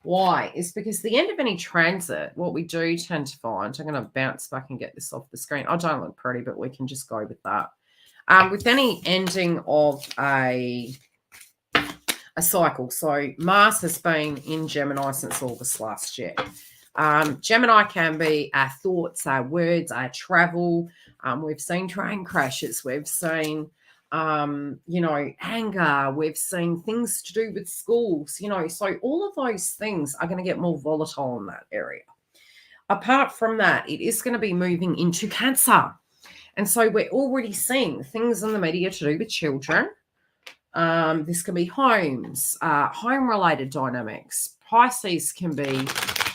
Speaker 1: Why? It's because the end of any transit, what we do tend to find, I'm going to bounce back and get this off the screen. I don't look pretty, but we can just go with that. With any ending of a cycle. So Mars has been in Gemini since August last year. Gemini can be our thoughts, our words, our travel. We've seen train crashes. We've seen, you know, anger. We've seen things to do with schools, you know. So all of those things are going to get more volatile in that area. Apart from that, it is going to be moving into Cancer. And so we're already seeing things in the media to do with children. This can be homes, home-related dynamics. Pisces can be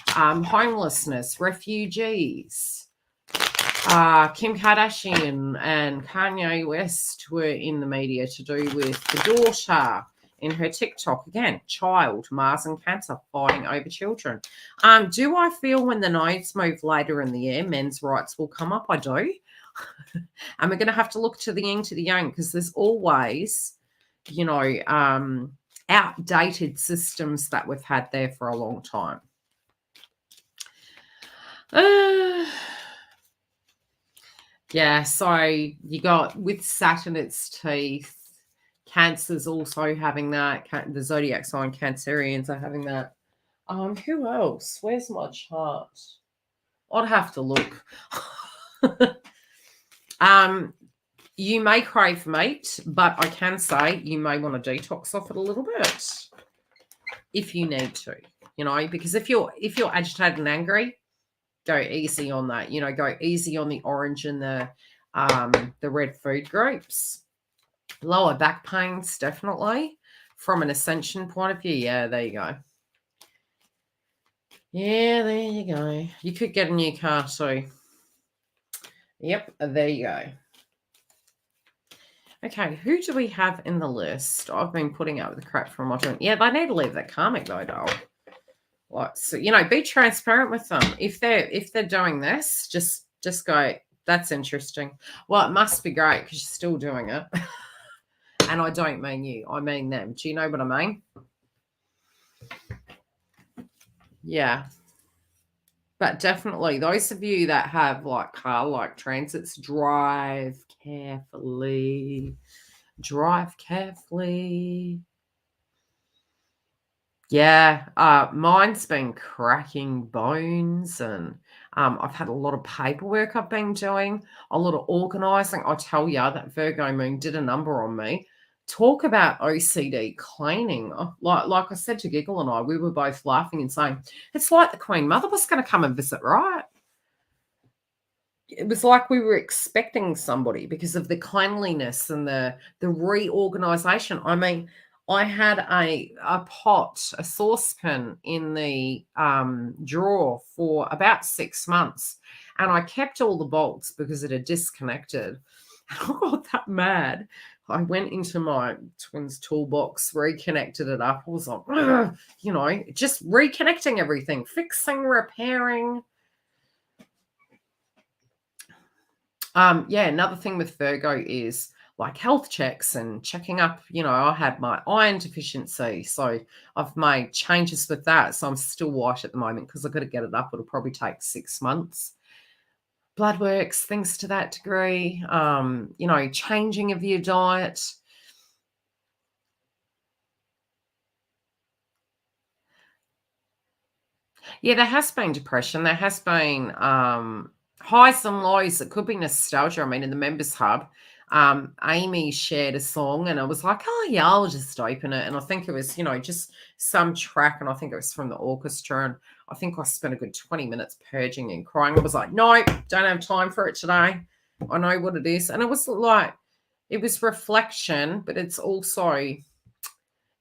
Speaker 1: homelessness, refugees. Kim Kardashian and Kanye West were in the media to do with the daughter in her TikTok. Again, child, Mars and Cancer fighting over children. Do I feel when the nodes move later in the year, men's rights will come up? I do. And we're going to have to look to the yin to the yang because there's always, you know, outdated systems that we've had there for a long time. Yeah, so you got with Saturn, its teeth. Cancer's also having that. The zodiac sign Cancerians are having that. Who else? Where's my chart? I'd have to look. You may crave meat, but I can say you may want to detox off it a little bit if you need to, you know, because if you're agitated and angry, go easy on that. You know, go easy on the orange and the red food groups. Lower back pains, definitely. From an ascension point of view, yeah, there you go. Yeah, there you go. You could get a new car too. Yep, there you go. Okay, who do we have in the list? I've been putting out with the crap from modern. Yeah, they need to leave that karmic though, doll. Like, so, you know, be transparent with them. If they're doing this, just go, that's interesting. Well, it must be great because you're still doing it. And I don't mean you, I mean them. Do you know what I mean? Yeah. But definitely, those of you that have like car-like transits, drive carefully. Drive carefully. Yeah, mine's been cracking bones, and I've had a lot of paperwork I've been doing, a lot of organising. I tell you, that Virgo moon did a number on me. Talk about OCD cleaning. Like I said to Giggle and I, we were both laughing and saying, it's like the Queen Mother was going to come and visit, right? It was like we were expecting somebody because of the cleanliness and the reorganization. I mean, I had a pot, a saucepan in the drawer for about 6 months, and I kept all the bolts because it had disconnected. I got that mad. I went into my twins toolbox, reconnected it up. I was like, "Ugh," you know, just reconnecting everything, fixing, repairing. Yeah, another thing with Virgo is like health checks and checking up. You know, I had my iron deficiency, so I've made changes with that. So I'm still white at the moment because I've got to get it up. It'll probably take 6 months. Blood works, things to that degree. You know, changing of your diet. Yeah, there has been depression. There has been highs and lows. It could be nostalgia. I mean, in the members hub, Amy shared a song, and I was like, oh yeah, I'll just open it. And I think it was, you know, just some track, and I think it was from the orchestra. And I think I spent a good 20 minutes purging and crying. I was like, no, don't have time for it today. I know what it is. And it was like, it was reflection, but it's also,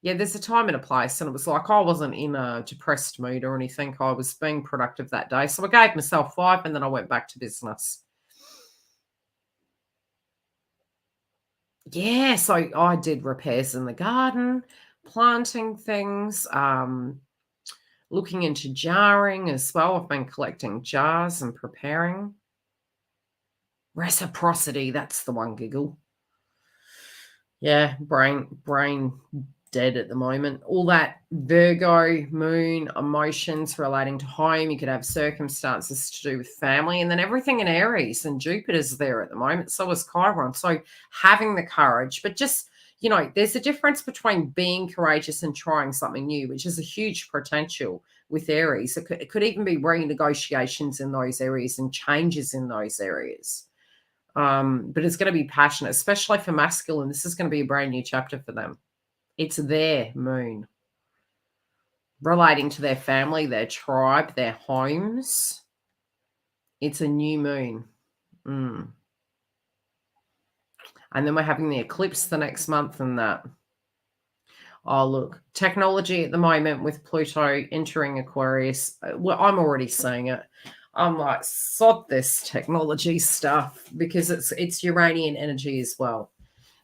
Speaker 1: yeah, there's a time and a place, and it was like I wasn't in a depressed mood or anything. I was being productive that day. So I gave myself 5, and then I went back to business. Yeah, so I did repairs in the garden, planting things, looking into jarring as well. I've been collecting jars and preparing. Reciprocity, that's the one, Giggle. Yeah, brain dead at the moment. All that Virgo moon emotions relating to home. You could have circumstances to do with family, and then everything in Aries, and Jupiter's there at the moment. So is Chiron. So having the courage, but just, you know, there's a difference between being courageous and trying something new, which is a huge potential with Aries. It could even be renegotiations in those areas and changes in those areas. But it's going to be passionate, especially for masculine. This is going to be a brand new chapter for them. It's their moon, relating to their family, their tribe, their homes. It's a new moon. And then we're having the eclipse the next month and that. Oh, look, technology at the moment with Pluto entering Aquarius. Well, I'm already seeing it. I'm like, sod this technology stuff because it's Uranian energy as well.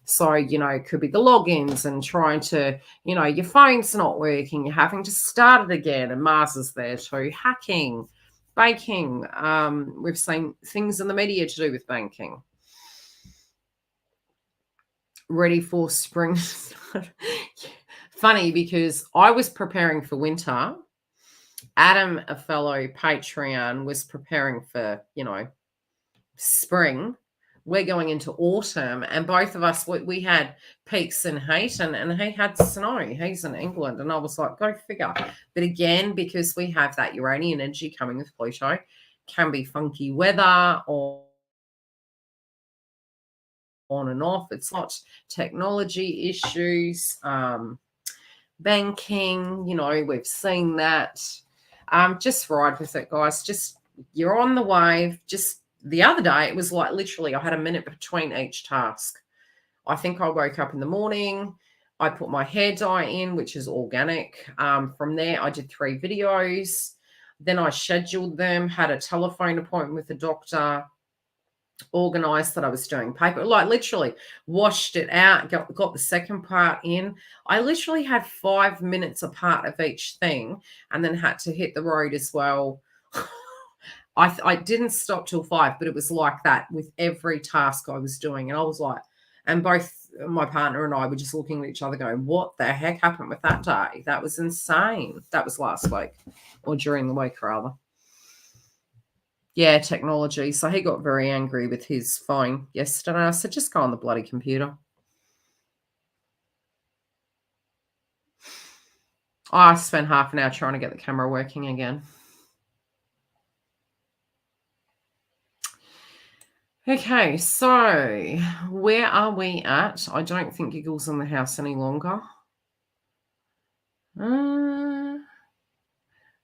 Speaker 1: So, you know, it could be the logins and trying to, you know, your phone's not working, you're having to start it again, and Mars is there too. Hacking, banking. We've seen things in the media to do with banking. Ready for spring. Funny because I was preparing for winter. Adam, a fellow Patreon, was preparing for, you know, spring. We're going into autumn, and both of us, we had peaks in heat, and he had snow. He's in England, and I was like, go figure. But again, because we have that Uranian energy coming with Pluto, can be funky weather or on and off. It's not technology issues, banking, you know, we've seen that. Just ride with it, guys. Just, you're on the wave. Just the other day, it was like literally I had a minute between each task. I think I woke up in the morning. I put my hair dye in, which is organic. From there, I did 3 videos. Then I scheduled them, had a telephone appointment with the doctor, organized that I was doing paper, like literally washed it out, got the second part in. I literally had 5 minutes apart of each thing, and then had to hit the road as well. I didn't stop till 5, but it was like that with every task I was doing. And I was like, and both my partner and I were just looking at each other going, what the heck happened with that day? That was insane. That was last week, or during the week rather. Yeah, technology. So he got very angry with his phone yesterday. I said, just go on the bloody computer. I spent half an hour trying to get the camera working again. Okay, so where are we at? I don't think Giggle's in the house any longer.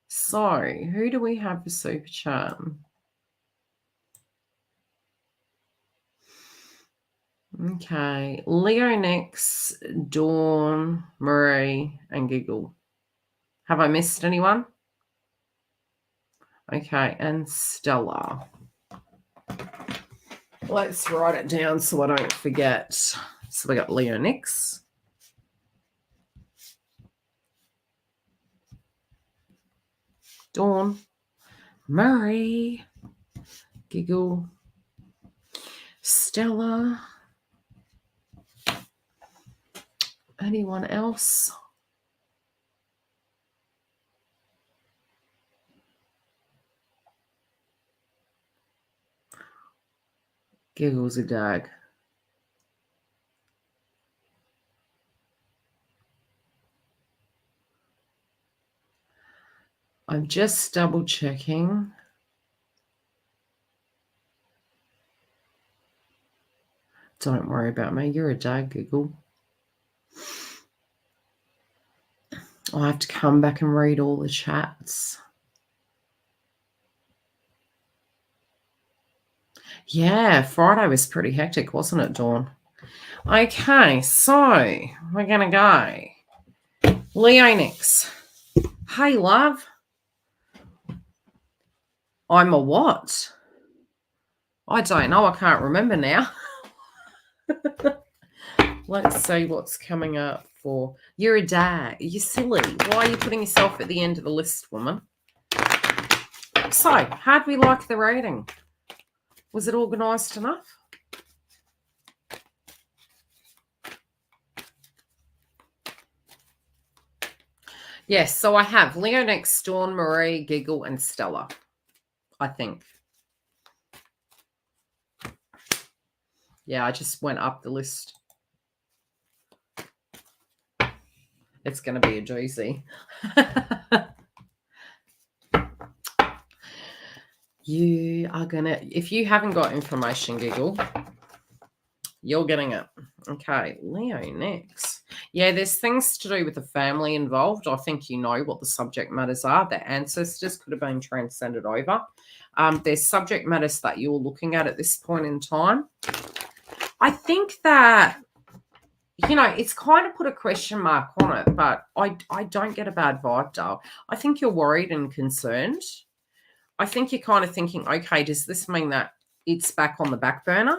Speaker 1: So who do we have for super chat? Okay, Leo next, Dawn, Marie, and Giggle. Have I missed anyone? Okay, and Stella. Let's write it down so I don't forget. So we got Leo next. Dawn, Marie, Giggle, Stella. Anyone else? Giggle's a dog. I'm just double checking. Don't worry about me. You're a dog, Giggle. I'll have to come back and read all the chats. Yeah, Friday was pretty hectic, wasn't it, Dawn? Okay, so we're going to go. Leo next. Hey, love. I'm a what? I don't know. I can't remember now. Let's see what's coming up for. You're a dad. You're silly. Why are you putting yourself at the end of the list, woman? So, how'd we like the reading? Was it organised enough? Yes, so I have Leo next, Dawn, Marie, Giggle, and Stella, I think. Yeah, I just went up the list. It's going to be a doozy. You are going to, if you haven't got information, Giggle, you're getting it. Okay, Leo next. Yeah, there's things to do with the family involved. I think you know what the subject matters are. The ancestors could have been transcended over. There's subject matters that you're looking at this point in time. I think that, you know, it's kind of put a question mark on it, but I don't get a bad vibe, Dale. I think you're worried and concerned. I think you're kind of thinking, okay, does this mean that it's back on the back burner?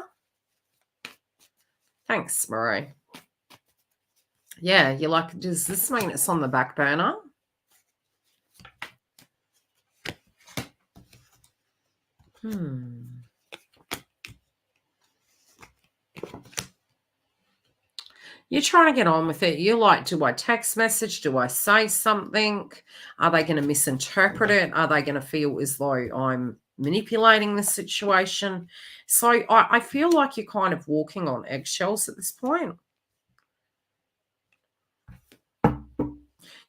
Speaker 1: Thanks, Marie. Yeah, you're like, does this mean it's on the back burner? You're trying to get on with it. You're like, do I text message? Do I say something? Are they going to misinterpret it? Are they going to feel as though I'm manipulating the situation? So I feel like you're kind of walking on eggshells at this point.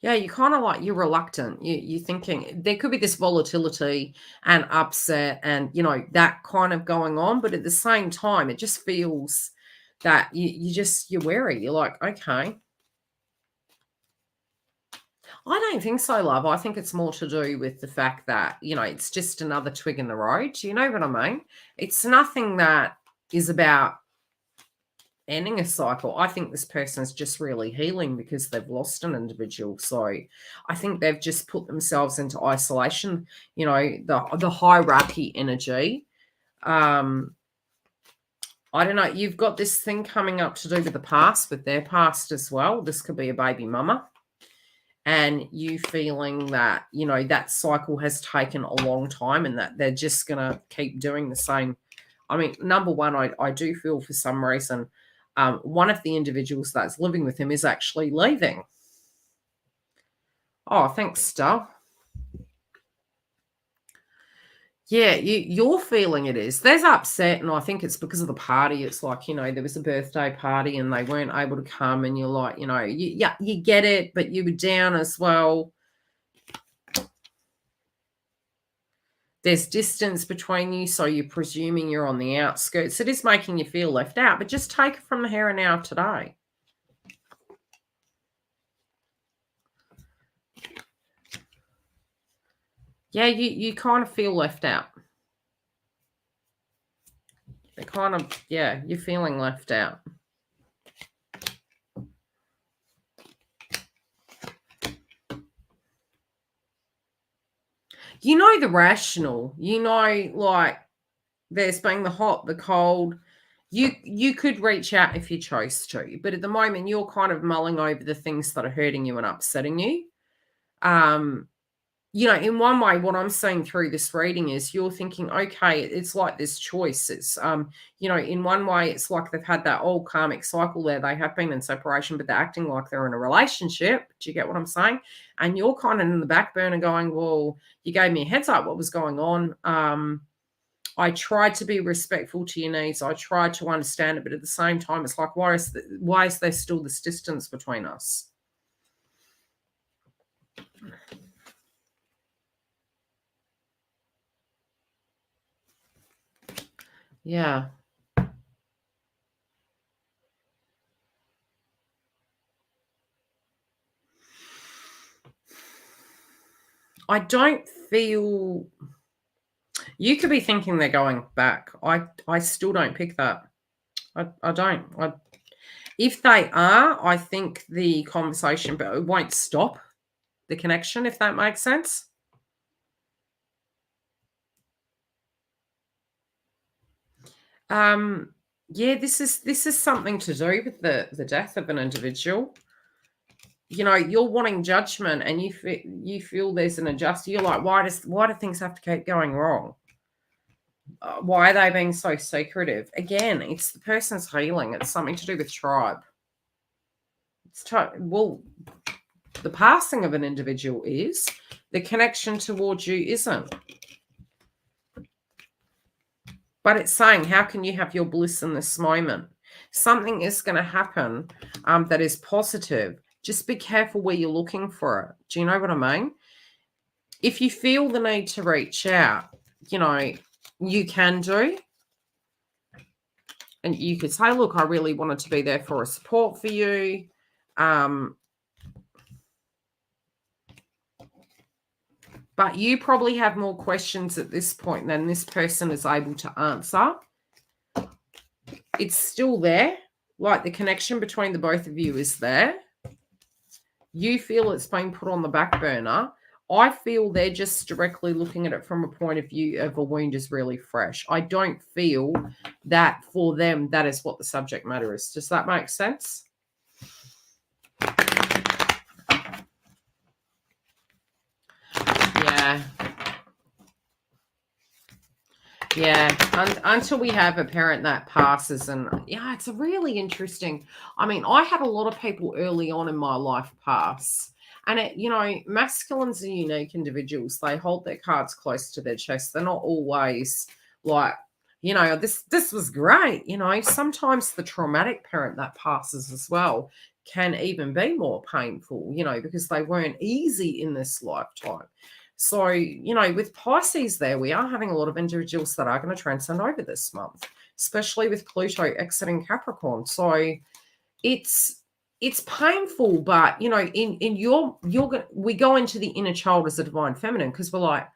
Speaker 1: Yeah, you're kind of like, you're reluctant. You're thinking there could be this volatility and upset and, you know, that kind of going on. But at the same time, it just feels that you're wary. You're like, okay. I don't think so, love. I think it's more to do with the fact that, you know, it's just another twig in the road. Do you know what I mean? It's nothing that is about ending a cycle. I think this person is just really healing because they've lost an individual. So I think they've just put themselves into isolation, you know, the hierarchy energy. I don't know. You've got this thing coming up to do with the past, with their past as well. This could be a baby mama. And you feeling that, you know, that cycle has taken a long time and that they're just going to keep doing the same. I mean, number one, I do feel for some reason one of the individuals that's living with him is actually leaving. Oh, thanks, Star. Yeah, you're feeling it is. There's upset, and I think it's because of the party. It's like, you know, there was a birthday party and they weren't able to come, and you're like, you know, you get it, but you were down as well. There's distance between you, so you're presuming you're on the outskirts. It is making you feel left out, but just take it from the here and now today. Yeah, you kind of feel left out. It kind of, yeah, you're feeling left out. You know the rational, you know, like there's been the hot, the cold. You could reach out if you chose to, but at the moment you're kind of mulling over the things that are hurting you and upsetting you. You know, in one way, what I'm seeing through this reading is you're thinking, okay, it's like this choice. It's, you know, in one way, it's like they've had that old karmic cycle there. They have been in separation, but they're acting like they're in a relationship. Do you get what I'm saying? And you're kind of in the back burner going, well, you gave me a heads up what was going on. I tried to be respectful to your needs. I tried to understand it, but at the same time, it's like, why is there still this distance between us? Yeah. I don't feel you could be thinking they're going back. I still don't pick that. I don't. If they are, I think the conversation, but it won't stop the connection, if that makes sense. Yeah, this is something to do with the death of an individual. You know, you're wanting judgment, and you feel there's an injustice. You're like, why do things have to keep going wrong? Why are they being so secretive? Again, it's the person's healing. It's something to do with tribe. Well, the passing of an individual is, the connection towards you isn't. But it's saying, how can you have your bliss in this moment? Something is going to happen that is positive. Just be careful where you're looking for it. Do you know what I mean? If you feel the need to reach out, you know, you can do. And you could say, look, I really wanted to be there for a support for you. But you probably have more questions at this point than this person is able to answer. It's still there. Like the connection between the both of you is there. You feel it's been put on the back burner. I feel they're just directly looking at it from a point of view of a wound is really fresh. I don't feel that for them, that is what the subject matter is. Does that make sense? Yeah. Yeah, until we have a parent that passes. And yeah, it's a really interesting. I mean, I had a lot of people early on in my life pass. And it, you know, masculines are unique individuals. They hold their cards close to their chest. They're not always like, you know, this was great. You know, sometimes the traumatic parent that passes as well can even be more painful, you know, because they weren't easy in this lifetime. So, you know, with Pisces there, we are having a lot of individuals that are going to transcend over this month, especially with Pluto exiting Capricorn. So it's painful, but, you know, we go into the inner child as a divine feminine because we're like,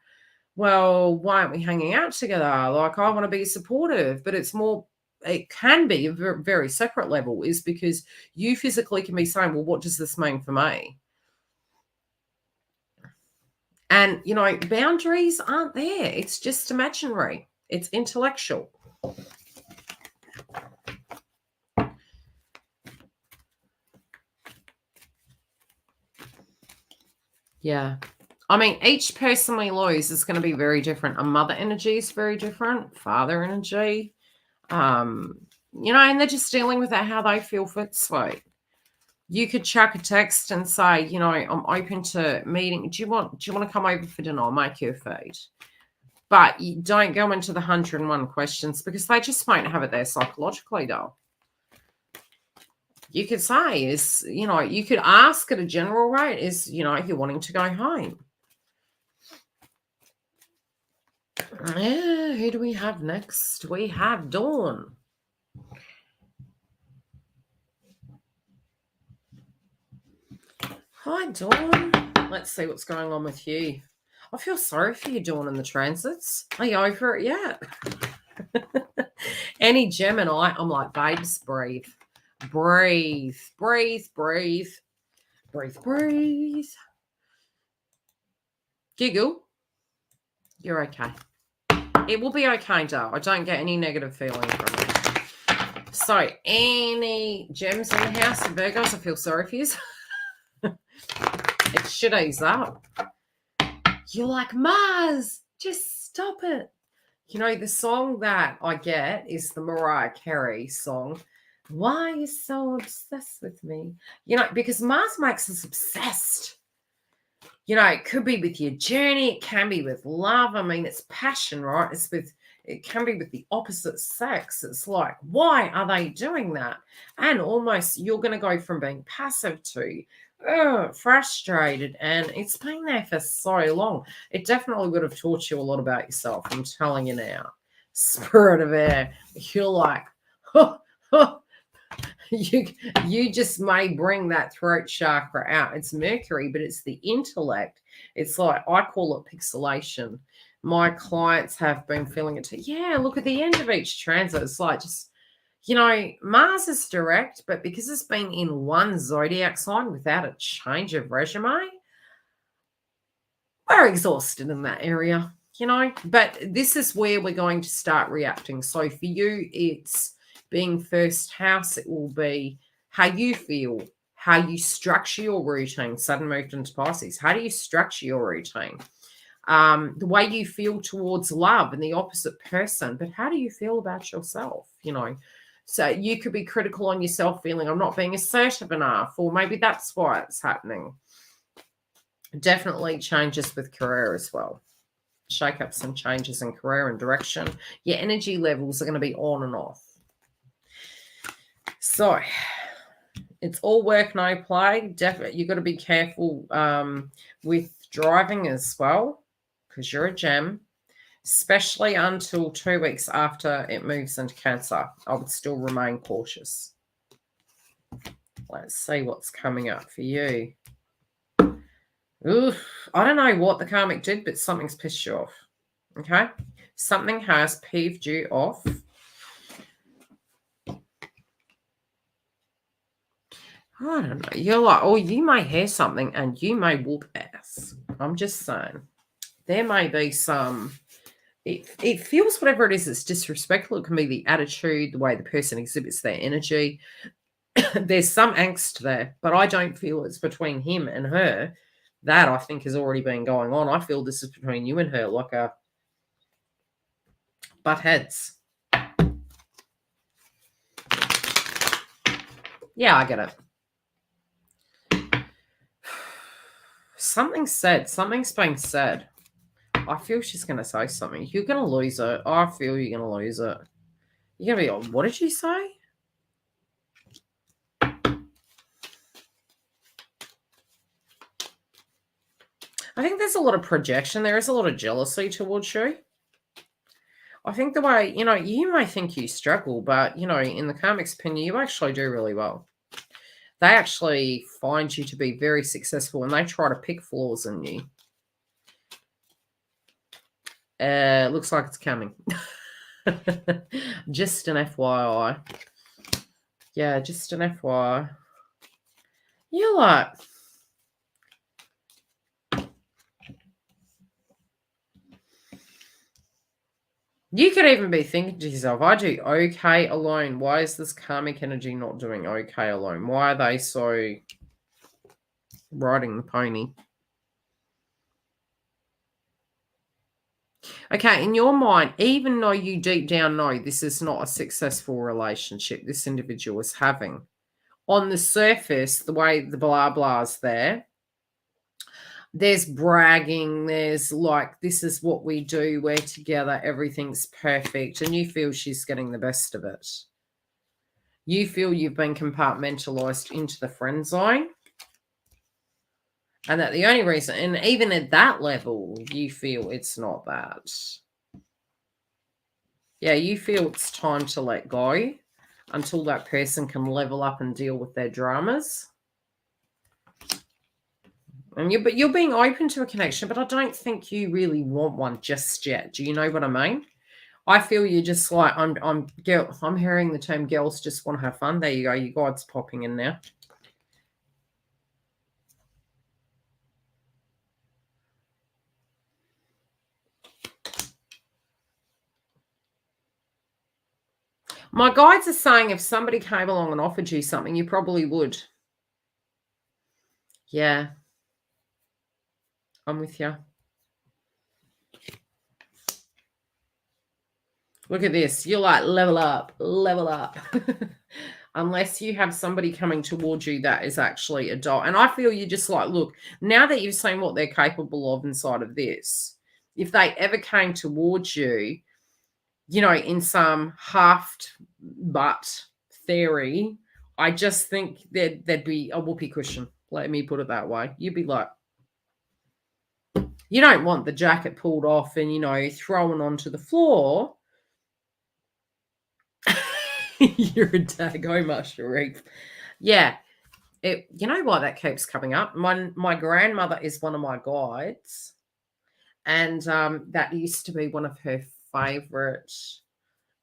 Speaker 1: well, why aren't we hanging out together? Like, I want to be supportive, but it's more it can be a very, very separate level, is because you physically can be saying, well, what does this mean for me? And, you know, boundaries aren't there. It's just imaginary. It's intellectual. Yeah. I mean, each person we lose is going to be very different. A mother energy is very different. Father energy. You know, and they're just dealing with that how they feel fit, sweet. You could chuck a text and say, you know, I'm open to meeting. Do you want to come over for dinner? I'll make you a feed. But you don't go into the 101 questions because they just won't have it there psychologically, though. You could say is, you know, you could ask at a general rate is, you know, you're wanting to go home. Yeah, who do we have next? We have Dawn. Hi, Dawn. Let's see what's going on with you. I feel sorry for you, Dawn, in the transits. Are you over it yet? Any Gemini, I'm like, babes, breathe. Breathe, breathe, breathe. Breathe, breathe. Giggle. You're okay. It will be okay, Dale. I don't get any negative feeling from it. So, any gems in the house of Virgos, I feel sorry for you. It should ease up. You're like, Mars, just stop it. You know, the song that I get is the Mariah Carey song, Why Are You So Obsessed With Me? You know, because Mars makes us obsessed. You know, it could be with your journey. It can be with love. I mean, it's passion, right? It can be with the opposite sex. It's like, why are they doing that? And almost you're going to go from being passive to frustrated. And it's been there for so long. It definitely would have taught you a lot about yourself. I'm telling you now. Spirit of air. You're like, you just may bring that throat chakra out. It's Mercury, but it's the intellect. It's like, I call it pixelation. My clients have been feeling it too. Yeah, look at the end of each transit. It's like just, you know, Mars is direct, but because it's been in one zodiac sign without a change of resume, we're exhausted in that area, you know. But this is where we're going to start reacting. So for you, it's being first house, it will be how you feel, how you structure your routine. Saturn moved into Pisces. How do you structure your routine? The way you feel towards love and the opposite person, but how do you feel about yourself? You know, so you could be critical on yourself, feeling I'm not being assertive enough, or maybe that's why it's happening. Definitely changes with career as well. Shake up some changes in career and direction. Your energy levels are going to be on and off. So it's all work, no play. Definitely, you've got to be careful with driving as well, because you're a gem, especially until 2 weeks after it moves into Cancer. I would still remain cautious. Let's see what's coming up for you. Oof, I don't know what the karmic did, but something's pissed you off. Okay? Something has peeved you off. I don't know. You're like, oh, you may hear something and you may whoop ass. I'm just saying. There may be some, it feels whatever it is, it's disrespectful. It can be the attitude, the way the person exhibits their energy. There's some angst there, but I don't feel it's between him and her. That I think has already been going on. I feel this is between you and her, like a butt heads. Yeah, I get it. Something's said. Something's been said. I feel she's going to say something. You're going to lose it. I feel you're going to lose it. You're going to be like, what did she say? I think there's a lot of projection. There is a lot of jealousy towards you. I think the way, you know, you may think you struggle, but, you know, in the karmic's opinion, you actually do really well. They actually find you to be very successful and they try to pick flaws in you. Looks like it's coming. Just an FYI. Yeah, just an FYI. You're like, you could even be thinking to yourself, I do okay alone. Why is this karmic energy not doing okay alone? Why are they so riding the pony? Okay, in your mind, even though you deep down know this is not a successful relationship this individual is having, on the surface, the way the blah blah's there's bragging, there's like, this is what we do, we're together, everything's perfect, and you feel she's getting the best of it. You feel you've been compartmentalized into the friend zone, and that the only reason, and even at that level, you feel it's not that. Yeah, you feel it's time to let go until that person can level up and deal with their dramas. And you're being open to a connection, but I don't think you really want one just yet. Do you know what I mean? I feel you're just like, I'm hearing the term girls just want to have fun. There you go. Your guide's popping in now. My guides are saying if somebody came along and offered you something, you probably would. Yeah. I'm with you. Look at this. You're like, level up, level up. Unless you have somebody coming towards you that is actually adult. And I feel you're just like, look, now that you've seen what they're capable of inside of this, if they ever came towards you, you know, in some half-butt theory, I just think there'd be a whoopee cushion. Let me put it that way. You'd be like, you don't want the jacket pulled off and, you know, thrown onto the floor. You're a dago Sharif. Yeah. You know why that keeps coming up? My grandmother is one of my guides. And that used to be one of her favorite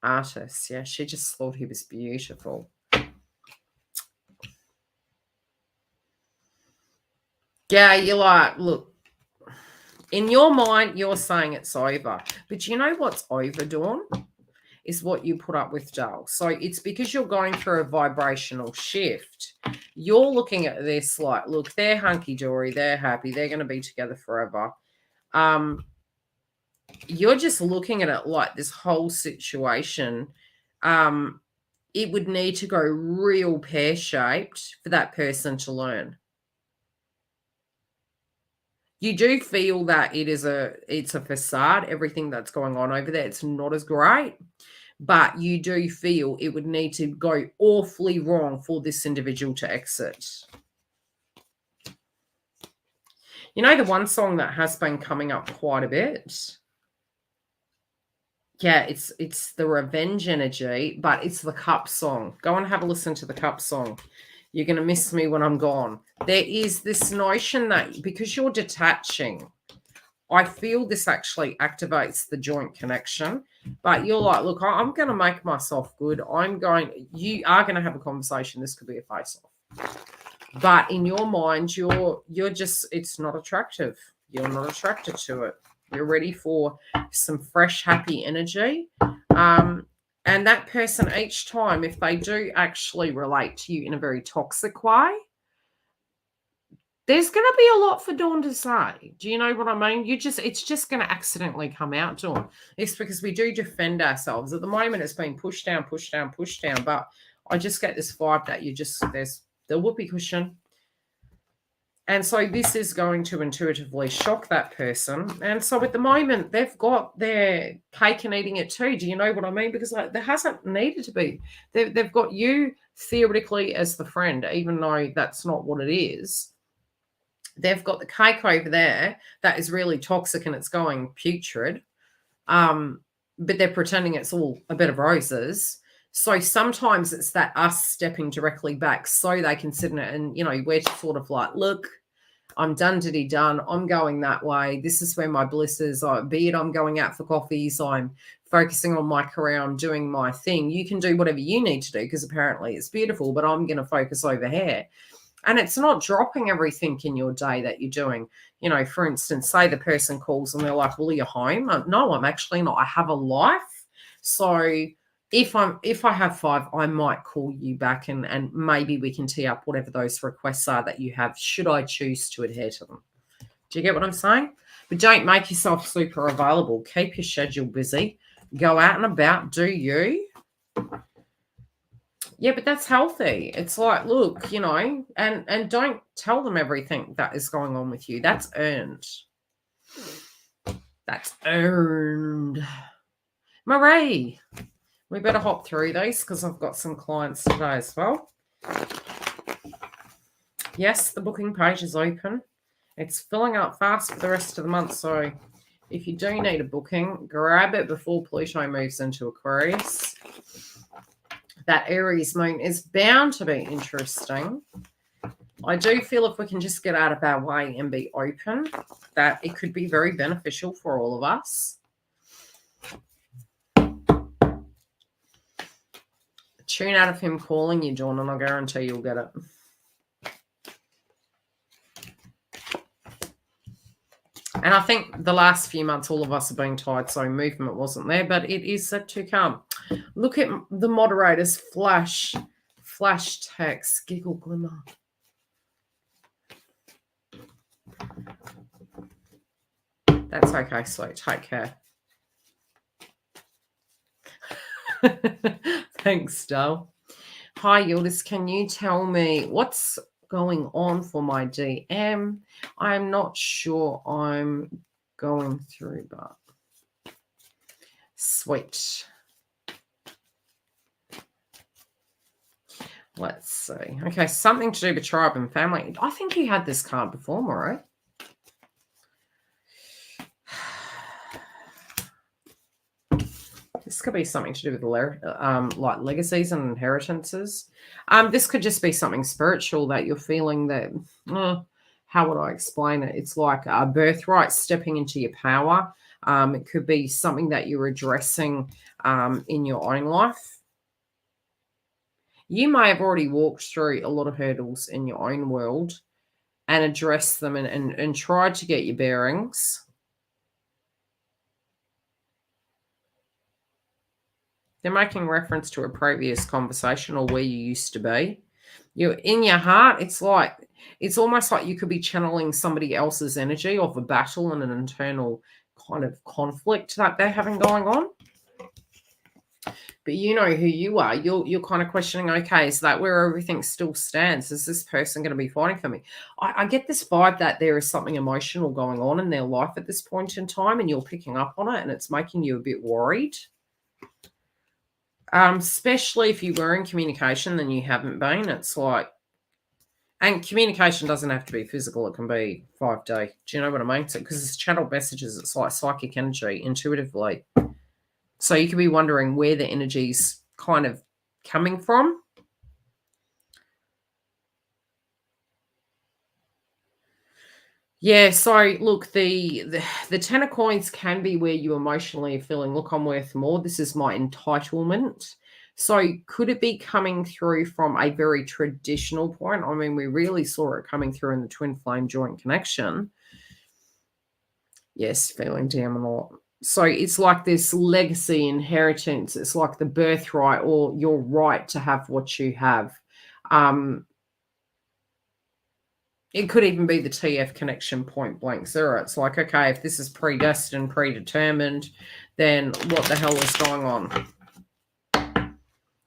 Speaker 1: artists. Yeah, she just thought he was beautiful. Yeah, you're like, look, in your mind, you're saying it's over. But you know what's over, Dawn? Is what you put up with, Dale. So it's because you're going through a vibrational shift. You're looking at this like, look, they're hunky-dory, they're happy, they're going to be together forever. You're just looking at it like this whole situation, it would need to go real pear-shaped for that person to learn. You do feel that it's a facade, everything that's going on over there. It's not as great, but you do feel it would need to go awfully wrong for this individual to exit. You know, the one song that has been coming up quite a bit. Yeah, it's the revenge energy, but it's the cup song. Go and have a listen to the cup song. You're going to miss me when I'm gone. There is this notion that because you're detaching, I feel this actually activates the joint connection, but you're like, look, I'm going to make myself good. You are going to have a conversation. This could be a face-off. But in your mind, you're just, it's not attractive. You're not attracted to it. You're ready for some fresh, happy energy. And that person, each time, if they do actually relate to you in a very toxic way, there's going to be a lot for Dawn to say. Do you know what I mean? It's just going to accidentally come out, Dawn. It's because we do defend ourselves. At the moment, it's been pushed down, pushed down, pushed down. But I just get this vibe that there's the whoopee cushion. And so this is going to intuitively shock that person. And so at the moment, they've got their cake and eating it too. Do you know what I mean? Because like, there hasn't needed to be. They've got you theoretically as the friend, even though that's not what it is. They've got the cake over there that is really toxic and it's going putrid. But they're pretending it's all a bed of roses. So sometimes it's that us stepping directly back so they can sit in it and, you know, we're sort of like, look, I'm done, diddy done. I'm going that way. This is where my bliss is. Be it I'm going out for coffees, I'm focusing on my career, I'm doing my thing. You can do whatever you need to do because apparently it's beautiful, but I'm going to focus over here. And it's not dropping everything in your day that you're doing. You know, for instance, say the person calls and they're like, well, are you home? No, I'm actually not. I have a life. So if I have 5, I might call you back and maybe we can tee up whatever those requests are that you have, should I choose to adhere to them. Do you get what I'm saying? But don't make yourself super available. Keep your schedule busy. Go out and about. Do you? Yeah, but that's healthy. It's like, look, you know, and don't tell them everything that is going on with you. That's earned. That's earned. Marie, we better hop through these because I've got some clients today as well. Yes, the booking page is open. It's filling up fast for the rest of the month. So if you do need a booking, grab it before Pluto moves into Aquarius. That Aries moon is bound to be interesting. I do feel if we can just get out of our way and be open, that it could be very beneficial for all of us. Tune out of him calling you, Dawn, and I guarantee you'll get it. And I think the last few months, all of us have been tired, so movement wasn't there, but it is set to come. Look at the moderators flash text, giggle, glimmer. That's okay, sweet. Take care. Thanks, Dale. Hi, Yildiz. Can you tell me what's going on for my DM? I'm not sure I'm going through, but sweet. Let's see. Okay, something to do with tribe and family. I think you had this card before, Marie. This could be something to do with like legacies and inheritances. This could just be something spiritual that you're feeling that, how would I explain it? It's like a birthright, stepping into your power. It could be something that you're addressing in your own life. You may have already walked through a lot of hurdles in your own world and addressed them and tried to get your bearings. They're making reference to a previous conversation or where you used to be. You're in your heart. It's almost like you could be channeling somebody else's energy of a battle and an internal kind of conflict that they're having going on. But you know who you are. You're kind of questioning, okay, is that where everything still stands? Is this person going to be fighting for me? I get this vibe that there is something emotional going on in their life at this point in time, and you're picking up on it, and it's making you a bit worried. Especially if you were in communication, then you haven't been. It's like, and communication doesn't have to be physical. It can be 5D. Do you know what I mean? Because it's channeled messages. It's like psychic energy, intuitively. So you could be wondering where the energy's kind of coming from. Yeah, so look, the 10 of coins can be where you emotionally are feeling, look, I'm worth more. This is my entitlement. So could it be coming through from a very traditional point? I mean, we really saw it coming through in the twin flame joint connection. Yes, feeling down a lot. So it's like this legacy inheritance. It's like the birthright or your right to have what you have. It could even be the TF connection point blank zero. It's like, okay, if this is predestined, predetermined, then what the hell is going on?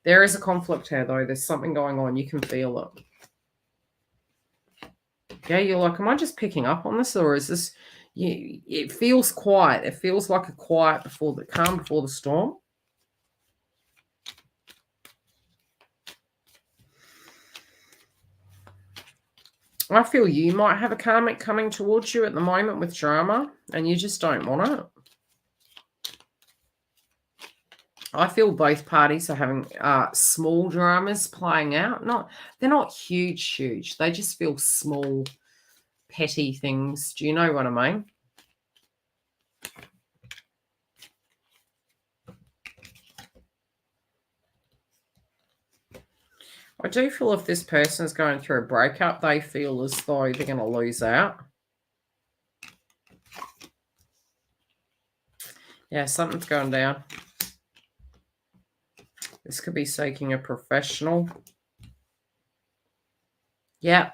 Speaker 1: There is a conflict here, though. There's something going on. You can feel it. Yeah, you're like, am I just picking up on this? Or is this... it feels quiet. It feels like a quiet before the calm, before the storm. I feel you might have a karmic coming towards you at the moment with drama, and you just don't want it. I feel both parties are having small dramas playing out. They're not huge. They just feel small, petty things. Do you know what I mean? I do feel if this person is going through a breakup, they feel as though they're going to lose out. Yeah, something's going down. This could be seeking a professional. Yeah,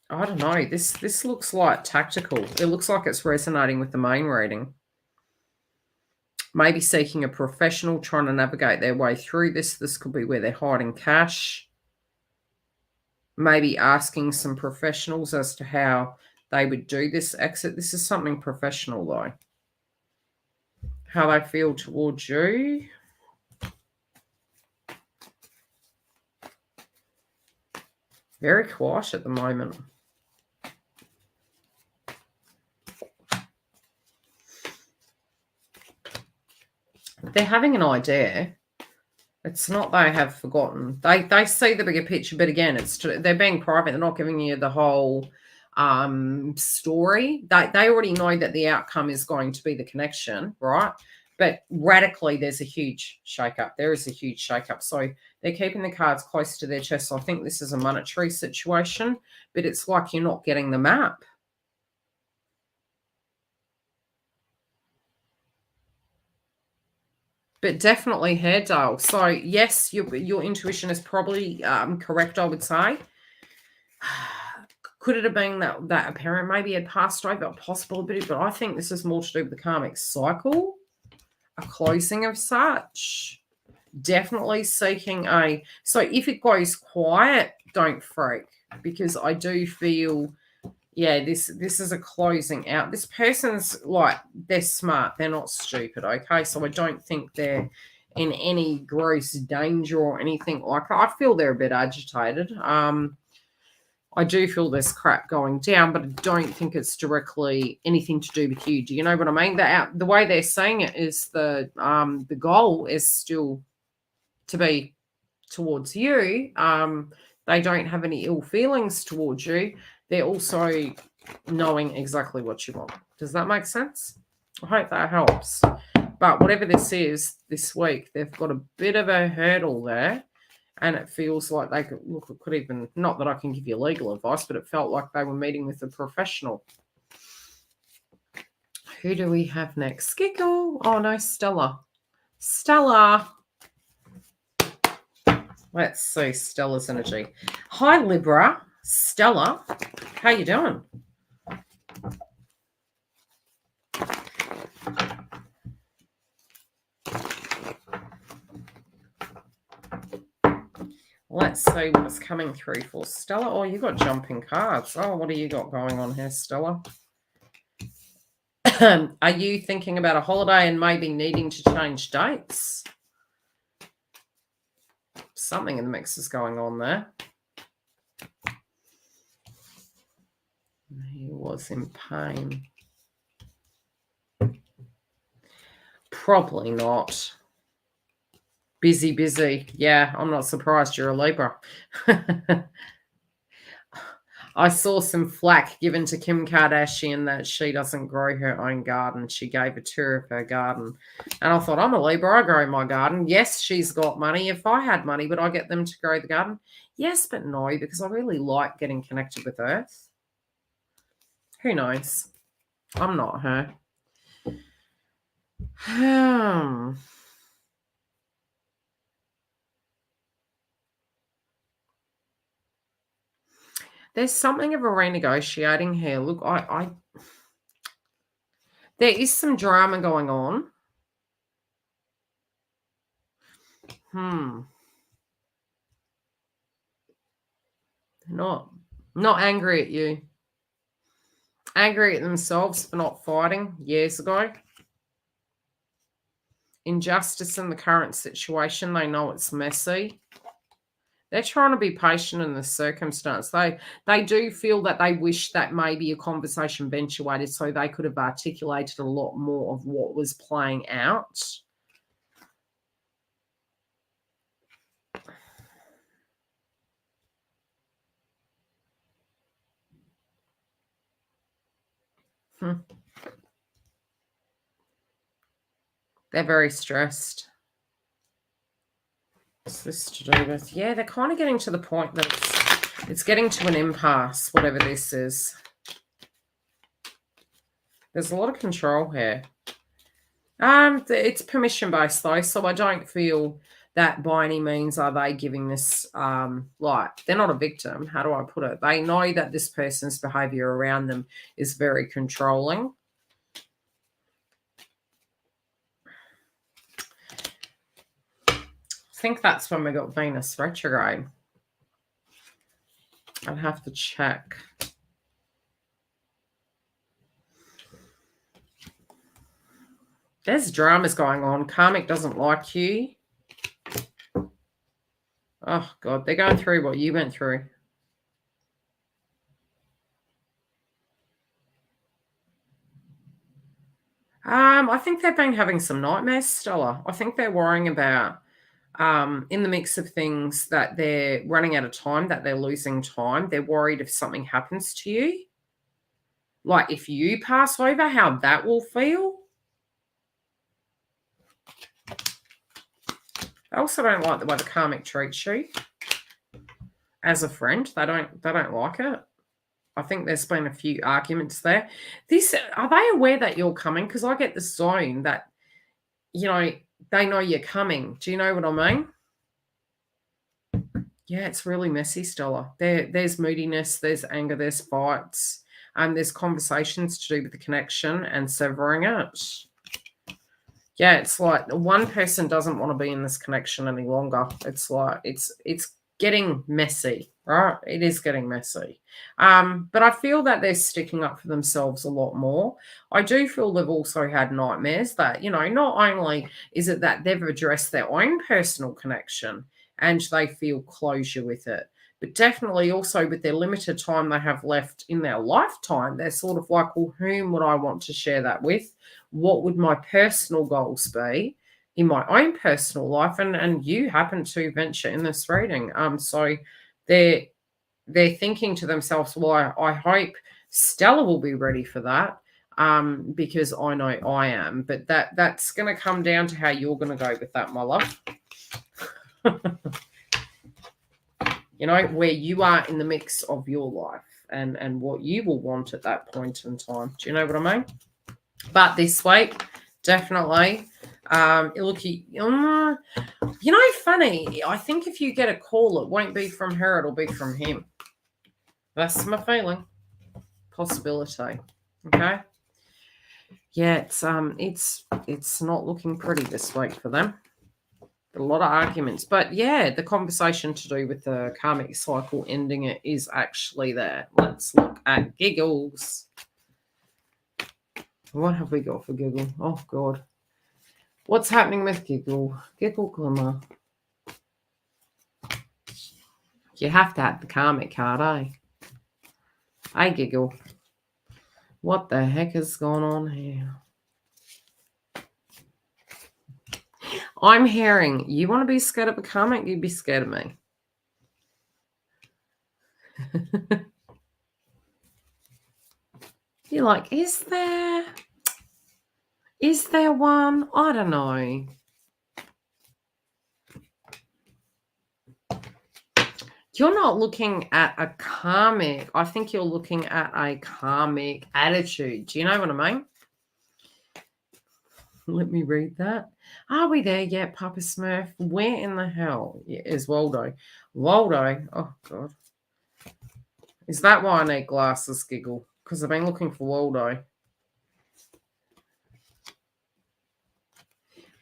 Speaker 1: I don't know. This looks like tactical. It looks like it's resonating with the main reading. Maybe seeking a professional, trying to navigate their way through this. This could be where they're hiding cash. Maybe asking some professionals as to how they would do this exit. This is something professional, though. How they feel towards you. Very quiet at the moment. They're having an idea. It's not they have forgotten. They see the bigger picture, but again, they're being private. They're not giving you the whole story. They already know that the outcome is going to be the connection, right? But radically, there's a huge shakeup. There is a huge shakeup. So they're keeping the cards close to their chest. So I think this is a monetary situation, but it's like you're not getting the map. But definitely Hairdale. So yes, your intuition is probably correct, I would say. Could it have been that a parent maybe had passed over? Possibility, but I think this is more to do with the karmic cycle, a closing of such. Definitely seeking a... So if it goes quiet, don't freak, because I do feel... Yeah, this is a closing out. This person's like, they're smart. They're not stupid, okay? So I don't think they're in any gross danger or anything like that. I feel they're a bit agitated. I do feel there's crap going down, but I don't think it's directly anything to do with you. Do you know what I mean? The way they're saying it is the goal is still to be towards you. They don't have any ill feelings towards you. They're also knowing exactly what you want. Does that make sense? I hope that helps. But whatever this is this week, they've got a bit of a hurdle there. And it feels like they could look, it could even, not that I can give you legal advice, but it felt like they were meeting with a professional. Who do we have next? Giggle. Oh, no, Stella. Stella. Let's see Stella's energy. Hi, Libra. Stella, how you doing? Let's see what's coming through for Stella. Oh, you got jumping cards. Oh, what do you got going on here, Stella? Are you thinking about a holiday and maybe needing to change dates? Something in the mix is going on there. He was in pain. Probably not. Busy. Yeah, I'm not surprised you're a Libra. I saw some flack given to Kim Kardashian that she doesn't grow her own garden. She gave a tour of her garden. And I thought, I'm a Libra, I grow my garden. Yes, she's got money. If I had money, would I get them to grow the garden? Yes, but no, because I really like getting connected with Earth. Who knows? I'm not her. There's something of a renegotiating here. Look, there is some drama going on. Not angry at you. Angry at themselves for not fighting years ago. Injustice in the current situation. They know it's messy. They're trying to be patient in the circumstance. They do feel that they wish that maybe a conversation eventuated so they could have articulated a lot more of what was playing out. They're very stressed. What's this to do with? Yeah, they're kind of getting to the point that it's getting to an impasse, whatever this is. There's a lot of control here. It's permission-based, though, so I don't feel that by any means are they giving this, like, they're not a victim. How do I put it? They know that this person's behavior around them is very controlling. I think that's when we got Venus retrograde. I'd have to check. There's dramas going on. Karmic doesn't like you. Oh, God. They're going through what you went through. I think they've been having some nightmares, Stella. I think they're worrying about, in the mix of things, that they're running out of time, that they're losing time. They're worried if something happens to you. Like, if you pass over, how that will feel. I also don't like the way the karmic treats you as a friend. They don't like it. I think there's been a few arguments there. Are they aware that you're coming? Because I get the zone that, you know, they know you're coming. Do you know what I mean? Yeah, it's really messy, Stella. There's moodiness, there's anger, there's fights, and there's conversations to do with the connection and severing it. Yeah, it's like one person doesn't want to be in this connection any longer. It's like it's getting messy, right? It is getting messy. But I feel that they're sticking up for themselves a lot more. I do feel they've also had nightmares that, you know, not only is it that they've addressed their own personal connection and they feel closure with it, but definitely also with their limited time they have left in their lifetime, they're sort of like, well, whom would I want to share that with? What would my personal goals be in my own personal life? And you happen to venture in this reading. So they're thinking to themselves, well, I hope Stella will be ready for that, because I know I am. But that's going to come down to how you're going to go with that, my love. You know, where you are in the mix of your life and what you will want at that point in time. Do you know what I mean? But this week, definitely, you know, funny, I think if you get a call, it won't be from her, it'll be from him. That's my feeling. Possibility. Okay? Yeah, it's not looking pretty this week for them. A lot of arguments. But yeah, the conversation to do with the karmic cycle ending it is actually there. Let's look at giggles. What have we got for giggle? Oh, God. What's happening with giggle? Giggle glimmer. You have to have the karmic card, eh? Hey, giggle. What the heck is going on here? I'm hearing you want to be scared of a karmic, you'd be scared of me. You're like, is there one? I don't know. You're not looking at a karmic. I think you're looking at a karmic attitude. Do you know what I mean? Let me read that. Are we there yet, Papa Smurf? Where in the hell is Waldo? Waldo? Oh, God. Is that why I need glasses, giggle? Because I've been looking for Waldo.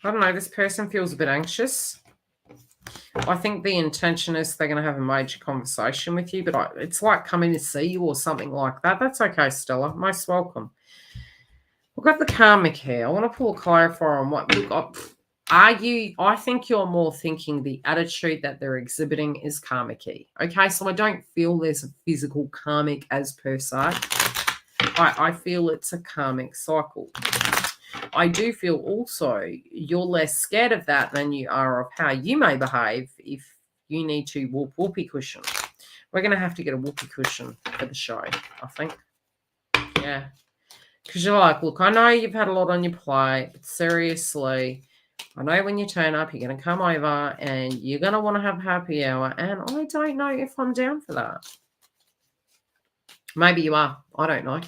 Speaker 1: I don't know. This person feels a bit anxious. I think the intention is they're going to have a major conversation with you, but it's like coming to see you or something like that. That's okay, Stella. Most welcome. We've got the karmic here. I want to pull a clarifier on what. Look, I think you're more thinking the attitude that they're exhibiting is karmic-y. Okay, so I don't feel there's a physical karmic as per se. I feel it's a karmic cycle. I do feel also you're less scared of that than you are of how you may behave if you need to whoopee cushion. We're going to have to get a whoopee cushion for the show, I think. Yeah. Because you're like, look, I know you've had a lot on your plate, but seriously, I know when you turn up, you're going to come over and you're going to want to have happy hour. And I don't know if I'm down for that. Maybe you are. I don't know.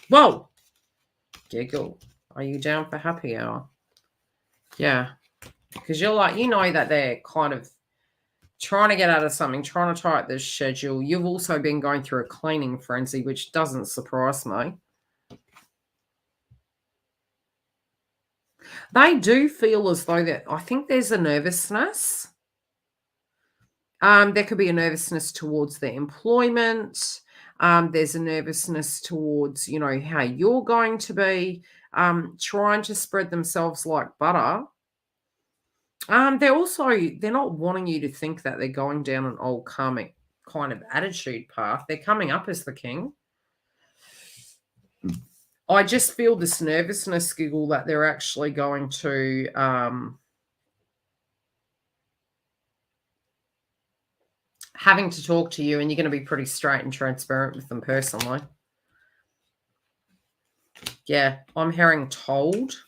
Speaker 1: Whoa. Giggle. Are you down for happy hour? Yeah. Because you're like, you know that they're kind of trying to get out of something, trying to tie up this schedule. You've also been going through a cleaning frenzy, which doesn't surprise me. They do feel as though that I think there's a nervousness. There could be a nervousness towards their employment. There's a nervousness towards, you know, how you're going to be trying to spread themselves like butter. They're not wanting you to think that they're going down an old karmic kind of attitude path. They're coming up as the king. I just feel this nervousness, Giggle, that they're actually going to having to talk to you, and you're going to be pretty straight and transparent with them personally. Yeah, I'm hearing told.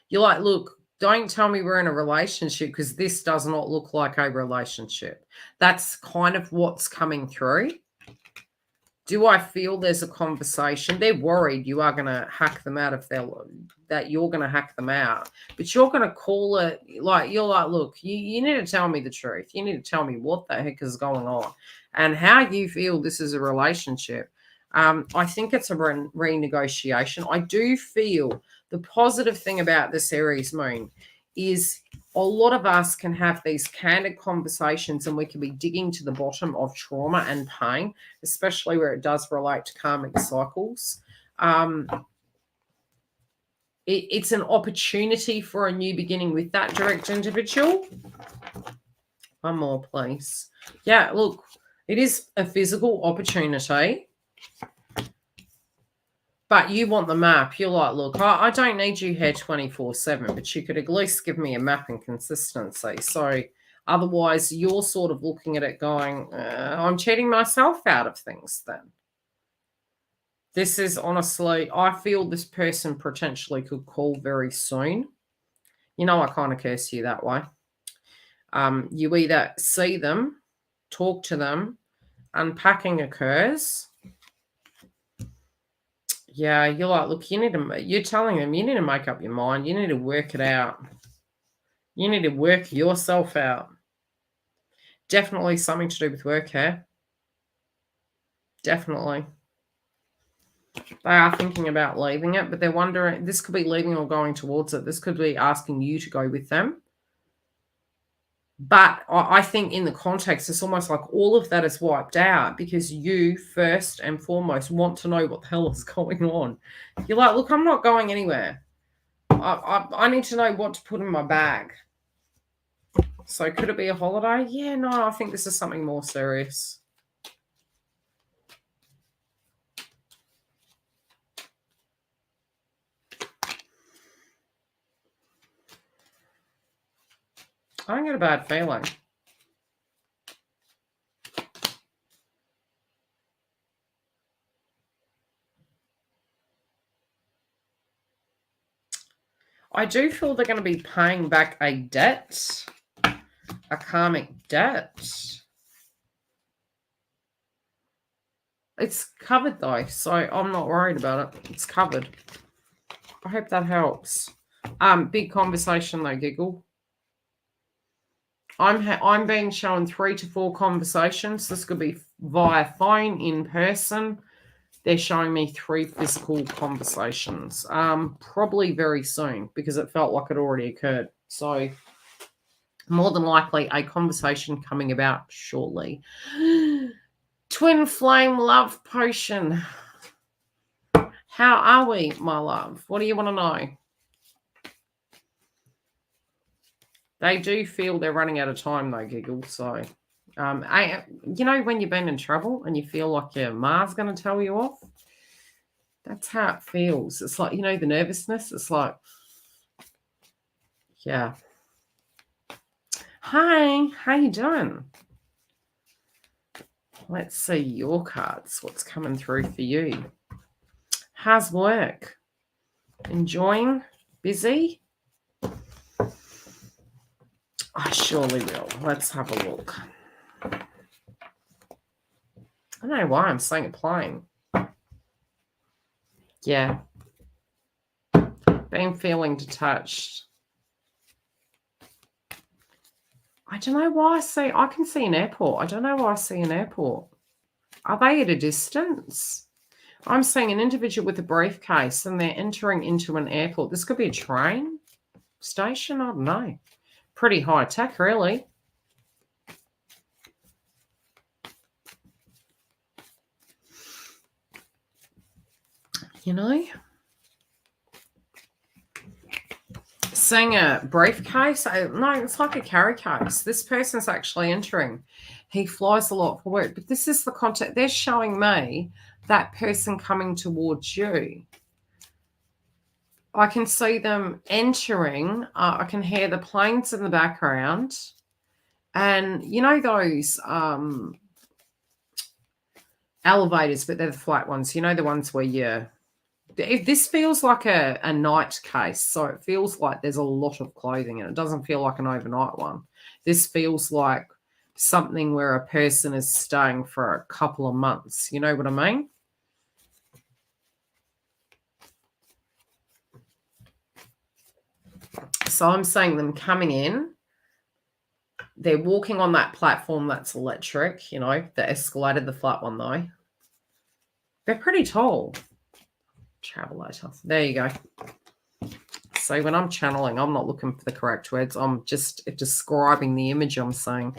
Speaker 1: You're like, look, don't tell me we're in a relationship because this does not look like a relationship. That's kind of what's coming through. Do I feel there's a conversation? They're worried you are going to hack them out if that you're going to hack them out. But you're going to call it like, you're like, look, you need to tell me the truth. You need to tell me what the heck is going on and how you feel this is a relationship. I think it's a renegotiation. I do feel the positive thing about this Aries moon is a lot of us can have these candid conversations and we can be digging to the bottom of trauma and pain, especially where it does relate to karmic cycles. It's an opportunity for a new beginning with that direct individual. One more, please. Yeah, look, it is a physical opportunity. But you want the map. You're like, look, I don't need you here 24/7, but you could at least give me a map and consistency. So otherwise, you're sort of looking at it going, I'm cheating myself out of things then. This is honestly, I feel this person potentially could call very soon. You know, I kind of curse you that way. You either see them, talk to them, unpacking occurs. Yeah, you're like, look, you're telling them you need to make up your mind. You need to work it out. You need to work yourself out. Definitely something to do with work here. Definitely. They are thinking about leaving it, but they're wondering, this could be leaving or going towards it. This could be asking you to go with them. But I think in the context, it's almost like all of that is wiped out because you first and foremost want to know what the hell is going on. You're like, look, I'm not going anywhere. I need to know what to put in my bag. So could it be a holiday? Yeah, no, I think this is something more serious. I don't get a bad feeling. I do feel they're going to be paying back a debt, a karmic debt. It's covered though, so I'm not worried about it. It's covered. I hope that helps. Big conversation though, Giggle. I'm being shown 3 to 4 conversations. This could be via phone, in person. They're showing me 3 physical conversations. Probably very soon because it felt like it already occurred. So more than likely a conversation coming about shortly. Twin flame love potion. How are we, my love? What do you want to know? They do feel they're running out of time, though, Giggle. So, you know, when you've been in trouble and you feel like your ma's going to tell you off, that's how it feels. It's like, you know, the nervousness. It's like, yeah. Hi, how you doing? Let's see your cards. What's coming through for you? How's work? Enjoying? Busy? I surely will. Let's have a look. I don't know why I'm saying applying. Yeah. Been feeling detached. I don't know why I can see an airport. I don't know why I see an airport. Are they at a distance? I'm seeing an individual with a briefcase and they're entering into an airport. This could be a train station. I don't know. Pretty high tech, really. You know? Seeing a briefcase. No, it's like a carry case. This person's actually entering. He flies a lot for work, but this is the context. They're showing me that person coming towards you. I can see them entering. I can hear the planes in the background. And you know those elevators, but they're the flat ones. You know the ones where this feels like a night case. So it feels like there's a lot of clothing and it doesn't feel like an overnight one. This feels like something where a person is staying for a couple of months. You know what I mean? So I'm saying them coming in. They're walking on that platform that's electric, you know, the escalator, the flat one though. They're pretty tall. Travel later. There you go. So when I'm channeling, I'm not looking for the correct words. I'm just describing the image I'm seeing.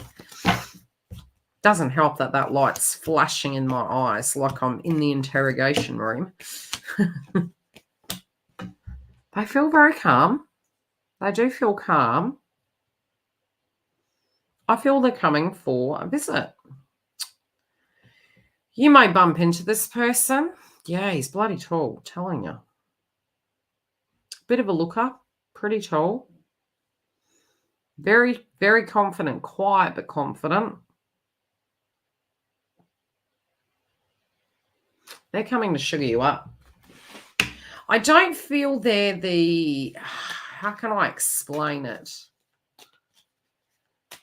Speaker 1: Doesn't help that that light's flashing in my eyes like I'm in the interrogation room. They feel very calm. They do feel calm. I feel they're coming for a visit. You may bump into this person. Yeah, he's bloody tall, telling you. Bit of a looker, pretty tall. Very, very confident, quiet but confident. They're coming to sugar you up. I don't feel they're the... How can I explain it?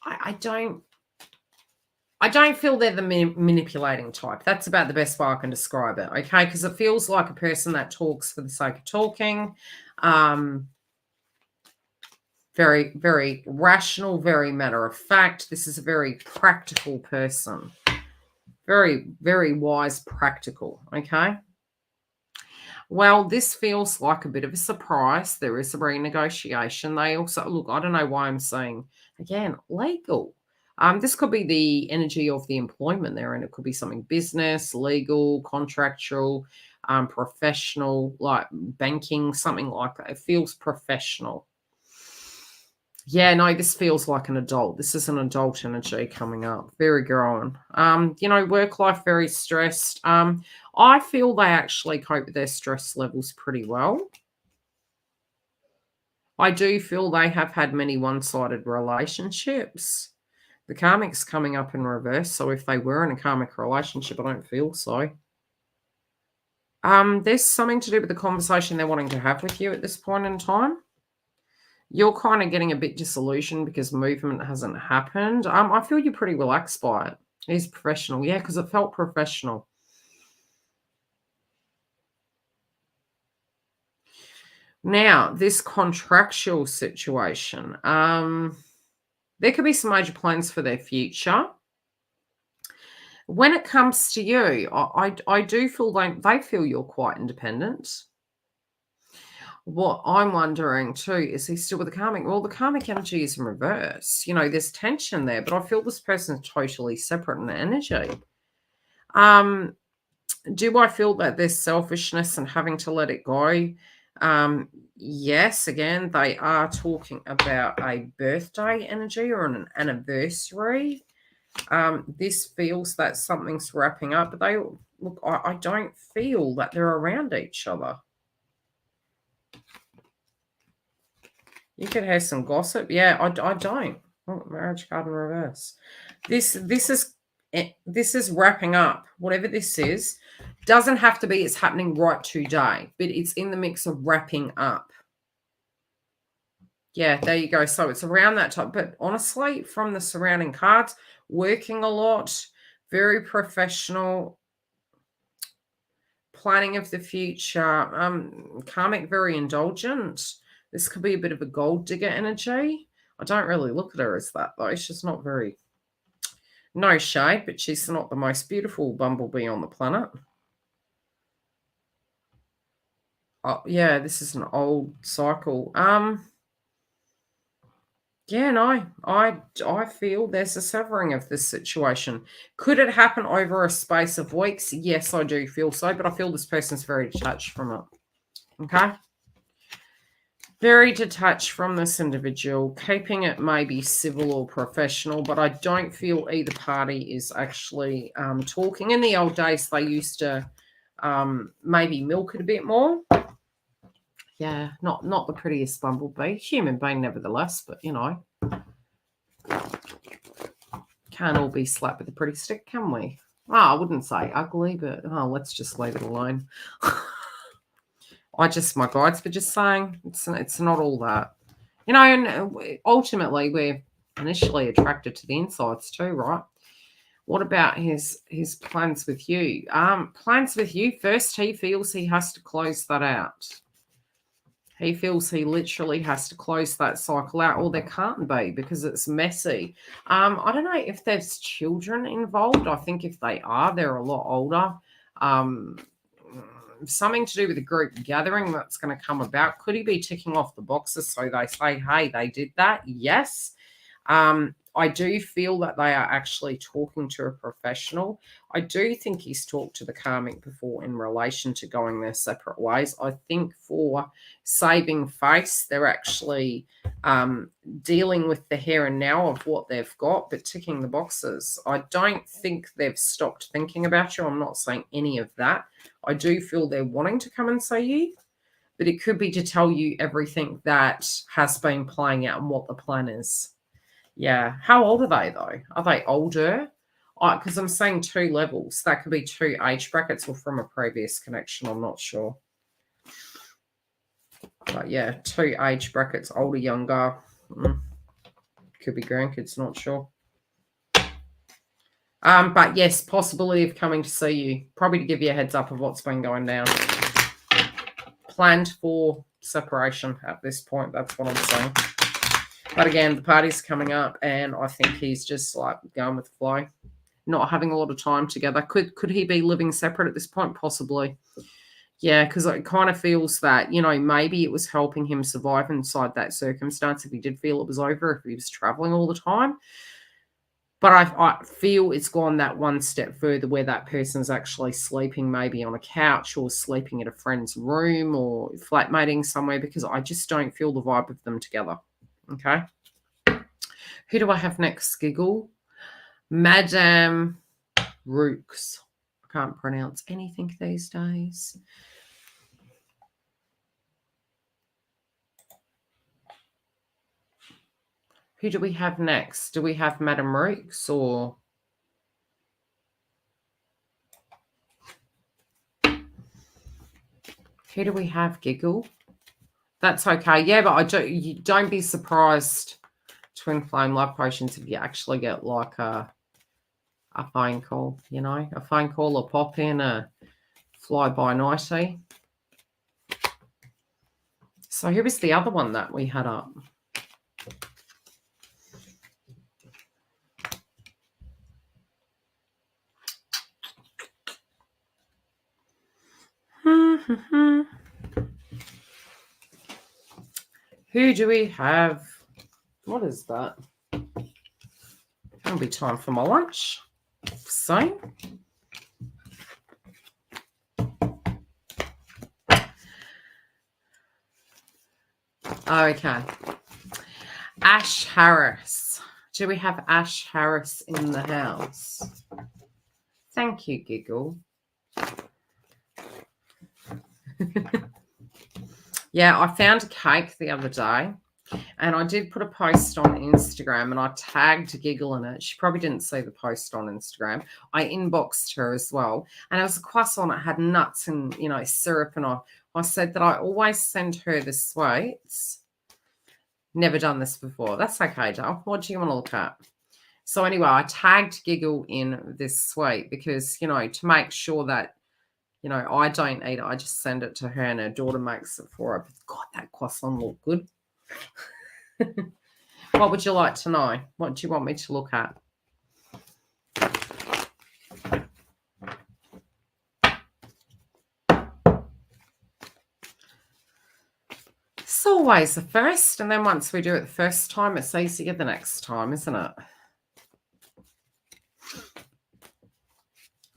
Speaker 1: I don't feel they're the manipulating type. That's about the best way I can describe it, okay? Because it feels like a person that talks for the sake of talking. Very, very rational, very matter of fact. This is a very practical person. Very, very wise, practical, okay? Well, this feels like a bit of a surprise. There is a renegotiation. They also, look, I don't know why I'm saying, again, legal. This could be the energy of the employment there, and it could be something business, legal, contractual, professional, like banking, something like that. It feels professional. Yeah, no, this feels like an adult. This is an adult energy coming up. Very grown. You know, work life, very stressed. I feel they actually cope with their stress levels pretty well. I do feel they have had many one-sided relationships. The karmic's coming up in reverse, so if they were in a karmic relationship, I don't feel so. There's something to do with the conversation they're wanting to have with you at this point in time. You're kind of getting a bit disillusioned because movement hasn't happened. I feel you're pretty relaxed by it. He's professional. Yeah, because it felt professional. Now, this contractual situation, there could be some major plans for their future. When it comes to you, I do feel they feel you're quite independent. What I'm wondering too, is he still with the karmic? Well, the karmic energy is in reverse. You know, there's tension there, but I feel this person's totally separate in energy. Do I feel that there's selfishness and having to let it go? Yes, again, they are talking about a birthday energy or an anniversary. This feels that something's wrapping up, but they look, I don't feel that they're around each other. You could have some gossip. Yeah, I don't. Oh, marriage card in reverse. This is wrapping up. Whatever this is, Doesn't have to be it's happening right today, but it's in the mix of wrapping up. Yeah, there you go. So it's around that time. But honestly, from the surrounding cards, working a lot, very professional, planning of the future, karmic, very indulgent. This could be a bit of a gold digger energy. I don't really look at her as that, though. She's not very, no shade, but she's not the most beautiful bumblebee on the planet. Oh, yeah, this is an old cycle. Yeah, no, I feel there's a severing of this situation. Could it happen over a space of weeks? Yes, I do feel so, but I feel this person's very detached from it. Okay? Very detached from this individual, keeping it maybe civil or professional, but I don't feel either party is actually talking. In the old days, they used to maybe milk it a bit more. Yeah, not the prettiest bumblebee. Human being, nevertheless, but, you know. Can't all be slapped with a pretty stick, can we? Oh, I wouldn't say ugly, but let's just leave it alone. My guides were just saying it's not all that. You know, and ultimately we're initially attracted to the insides too, right? What about his plans with you? Plans with you, first he feels he has to close that out. He feels he literally has to close that cycle out, or there can't be because it's messy. I don't know if there's children involved. I think if they are, they're a lot older. Something to do with a group gathering that's going to come about. Could he be ticking off the boxes so they say, hey, they did that? Yes. I do feel that they are actually talking to a professional. I do think he's talked to the karmic before in relation to going their separate ways. I think for saving face, they're actually dealing with the here and now of what they've got, but ticking the boxes. I don't think they've stopped thinking about you. I'm not saying any of that. I do feel they're wanting to come and see you, but it could be to tell you everything that has been playing out and what the plan is. Yeah. How old are they, though? Are they older? Because I'm saying 2 levels. That could be 2 age brackets or from a previous connection. I'm not sure. But, yeah, 2 age brackets, older, younger. Could be grandkids, not sure. But, yes, possibility of coming to see you. Probably to give you a heads up of what's been going down. Planned for separation at this point. That's what I'm saying. But again, the party's coming up, and I think he's just like going with the flow, not having a lot of time together. Could he be living separate at this point? Possibly. Yeah, because it kind of feels that, you know, maybe it was helping him survive inside that circumstance if he did feel it was over, if he was traveling all the time. But I feel it's gone that one step further where that person's actually sleeping maybe on a couch or sleeping at a friend's room or flatmating somewhere, because I just don't feel the vibe of them together. Okay. Who do I have next, Giggle? Madame Rooks. I can't pronounce anything these days. Who do we have next? Do we have Madame Rooks or... Who do we have, Giggle? That's okay. Yeah, but don't be surprised, Twin Flame Love Potions, if you actually get like a phone call, you know, a phone call, a pop in, a fly-by-nighty. So who was the other one that we had up? Who do we have? What is that? It'll be time for my lunch. So, okay. Ash Harris. Do we have Ash Harris in the house? Thank you, Giggle. Yeah, I found a cake the other day, And I did put a post on Instagram and I tagged Giggle in it. She probably didn't see the post on Instagram. I inboxed her as well. And it was a croissant. It had nuts and, you know, syrup. And I said that I always send her the sweets. Never done this before. That's okay, Dale. What do you want to look at? So anyway, I tagged Giggle in this sweet because, you know, to make sure that, you know, I don't eat it. I just send it to her and her daughter makes it for her. But God, that croissant looked good. What would you like to know? What do you want me to look at? It's always the first, and then once we do it the first time, it's easier the next time, isn't it?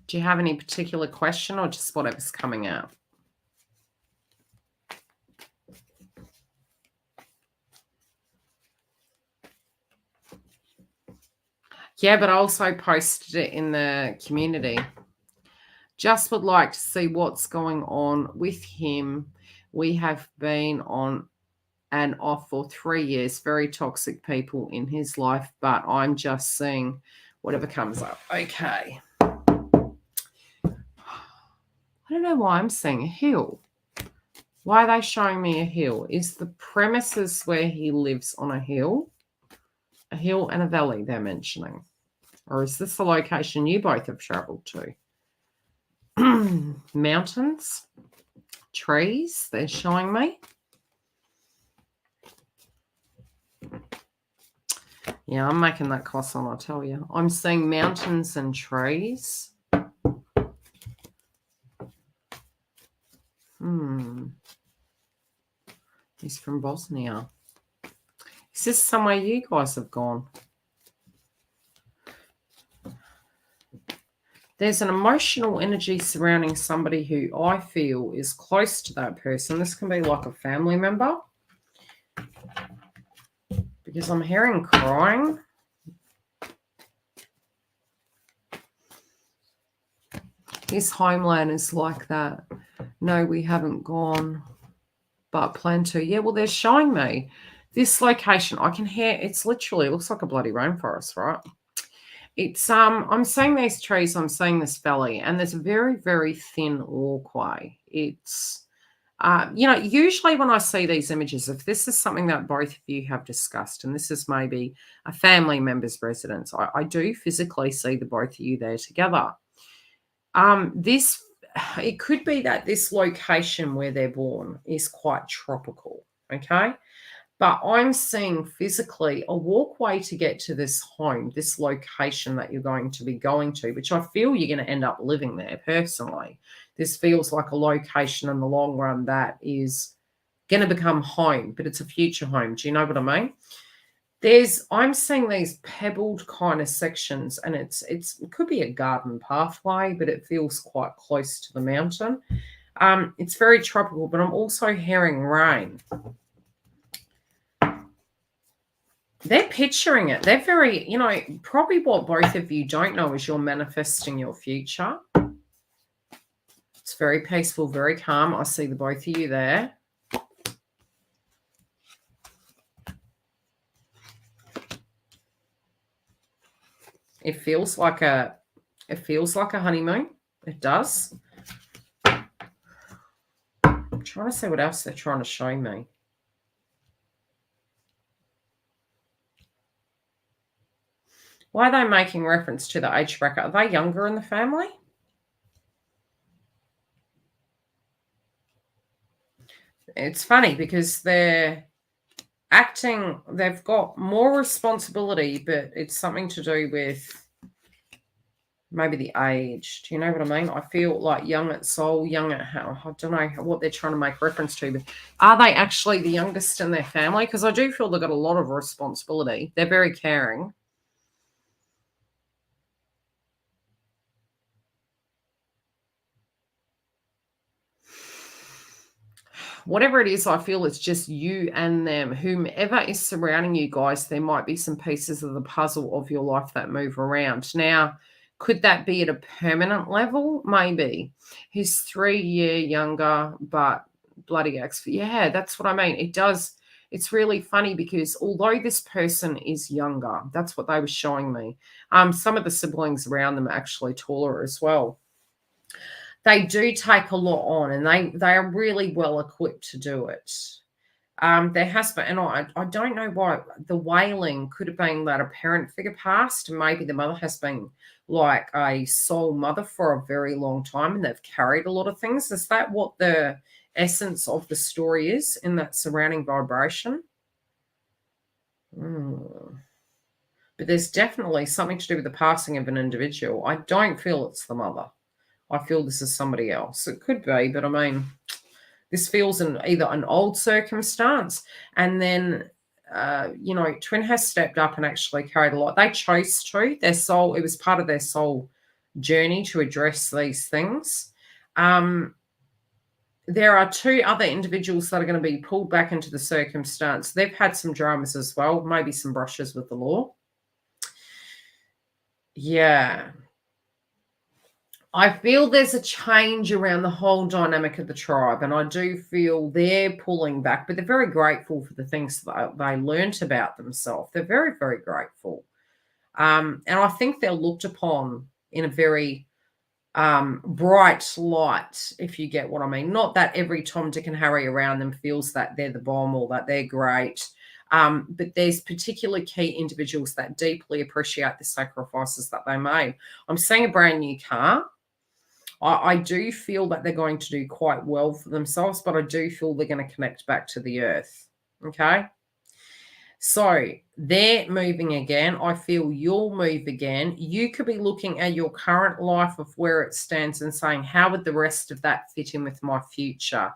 Speaker 1: Do you have any particular question or just whatever's coming out? Yeah, but I also posted it in the community. Just would like to see what's going on with him. We have been on and off for 3 years. Very toxic people in his life, but I'm just seeing whatever comes up. Okay. I don't know why I'm seeing a hill. Why are they showing me a hill? Is the premises where he lives on a hill and a valley they're mentioning? Or is this the location you both have traveled to? Mountains, trees, they're showing me. Yeah, I'm making that croissant, I'll tell you. I'm seeing mountains and trees. He's from Bosnia. Is this somewhere you guys have gone? There's an emotional energy surrounding somebody who I feel is close to that person. This can be like a family member. Because I'm hearing crying. His homeland is like that. No, we haven't gone, but plan to. Yeah, well, they're showing me this location. I can hear, it's literally, it looks like a bloody rainforest, right? It's, I'm seeing these trees, I'm seeing this valley, and there's a very, very thin walkway. It's, you know, usually when I see these images, if this is something that both of you have discussed, and this is maybe a family member's residence, I do physically see the both of you there together. It could be that this location where they're born is quite tropical, okay? But I'm seeing physically a walkway to get to this home, this location that you're going to be going to, which I feel you're going to end up living there personally. This feels like a location in the long run that is going to become home, but it's a future home. Do you know what I mean? I'm seeing these pebbled kind of sections, and it could be a garden pathway, but it feels quite close to the mountain. It's very tropical, but I'm also hearing rain. They're picturing it. They're very, you know, probably what both of you don't know is you're manifesting your future. It's very peaceful, very calm. I see the both of you there. It feels like a honeymoon. It does. I'm trying to see what else they're trying to show me. Why are they making reference to the age bracket? Are they younger in the family? It's funny because they're acting, they've got more responsibility, but it's something to do with maybe the age. Do you know what I mean? I feel like young at soul, young at how, I don't know what they're trying to make reference to, but are they actually the youngest in their family? Because I do feel they've got a lot of responsibility. They're very caring. Whatever it is, I feel it's just you and them. Whomever is surrounding you guys, there might be some pieces of the puzzle of your life that move around. Now, could that be at a permanent level? Maybe. He's 3 years younger, but bloody ex. Yeah, that's what I mean. It does. it's really funny because although this person is younger, that's what they were showing me. Some of the siblings around them are actually taller as well. They do take a lot on, and they are really well equipped to do it. There has been, and I don't know why, the wailing could have been that a parent figure passed. Maybe the mother has been like a sole mother for a very long time and they've carried a lot of things. Is that what the essence of the story is in that surrounding vibration? But there's definitely something to do with the passing of an individual. I don't feel it's the mother. I feel this is somebody else. It could be, but I mean, this feels either an old circumstance, and then, twin has stepped up and actually carried a lot. They chose to. Their soul, it was part of their soul journey to address these things. There are two other individuals that are going to be pulled back into the circumstance. They've had some dramas as well, maybe some brushes with the law. Yeah. I feel there's a change around the whole dynamic of the tribe, and I do feel they're pulling back, but they're very grateful for the things that they learnt about themselves. They're very, very grateful. And I think they're looked upon in a very bright light, if you get what I mean. Not that every Tom, Dick and Harry around them feels that they're the bomb or that they're great. But there's particular key individuals that deeply appreciate the sacrifices that they made. I'm seeing a brand new car. I do feel that they're going to do quite well for themselves, but I do feel they're going to connect back to the earth. Okay. So they're moving again. I feel you'll move again. You could be looking at your current life of where it stands and saying, how would the rest of that fit in with my future?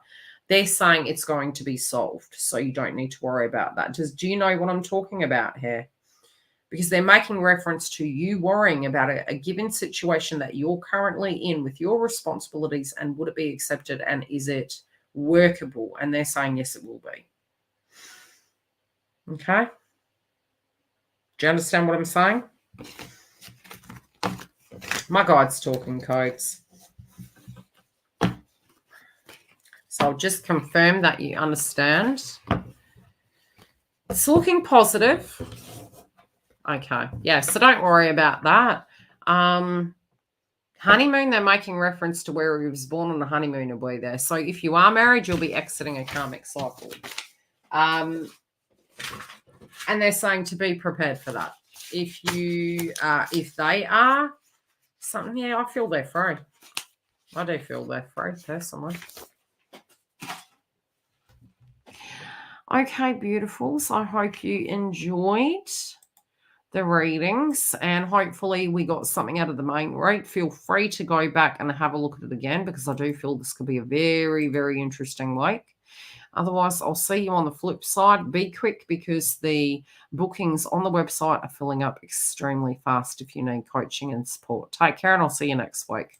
Speaker 1: They're saying it's going to be solved, so you don't need to worry about that. Do you know what I'm talking about here? Because they're making reference to you worrying about a given situation that you're currently in with your responsibilities, and would it be accepted, and is it workable? And they're saying, yes, it will be. Okay. Do you understand what I'm saying? My guide's talking codes. So I'll just confirm that you understand. It's looking positive. Okay. Yeah, so don't worry about that. Honeymoon, they're making reference to where he was born on a honeymoon will be there. So if you are married, you'll be exiting a karmic cycle. And they're saying to be prepared for that. If they are something, yeah, I feel they're free. I do feel they're free personally. Okay, beautifuls. I hope you enjoyed the readings, and hopefully we got something out of the main read. Feel free to go back and have a look at it again, because I do feel this could be a very, very interesting week. Otherwise, I'll see you on the flip side. Be quick, because the bookings on the website are filling up extremely fast if you need coaching and support. Take care, and I'll see you next week.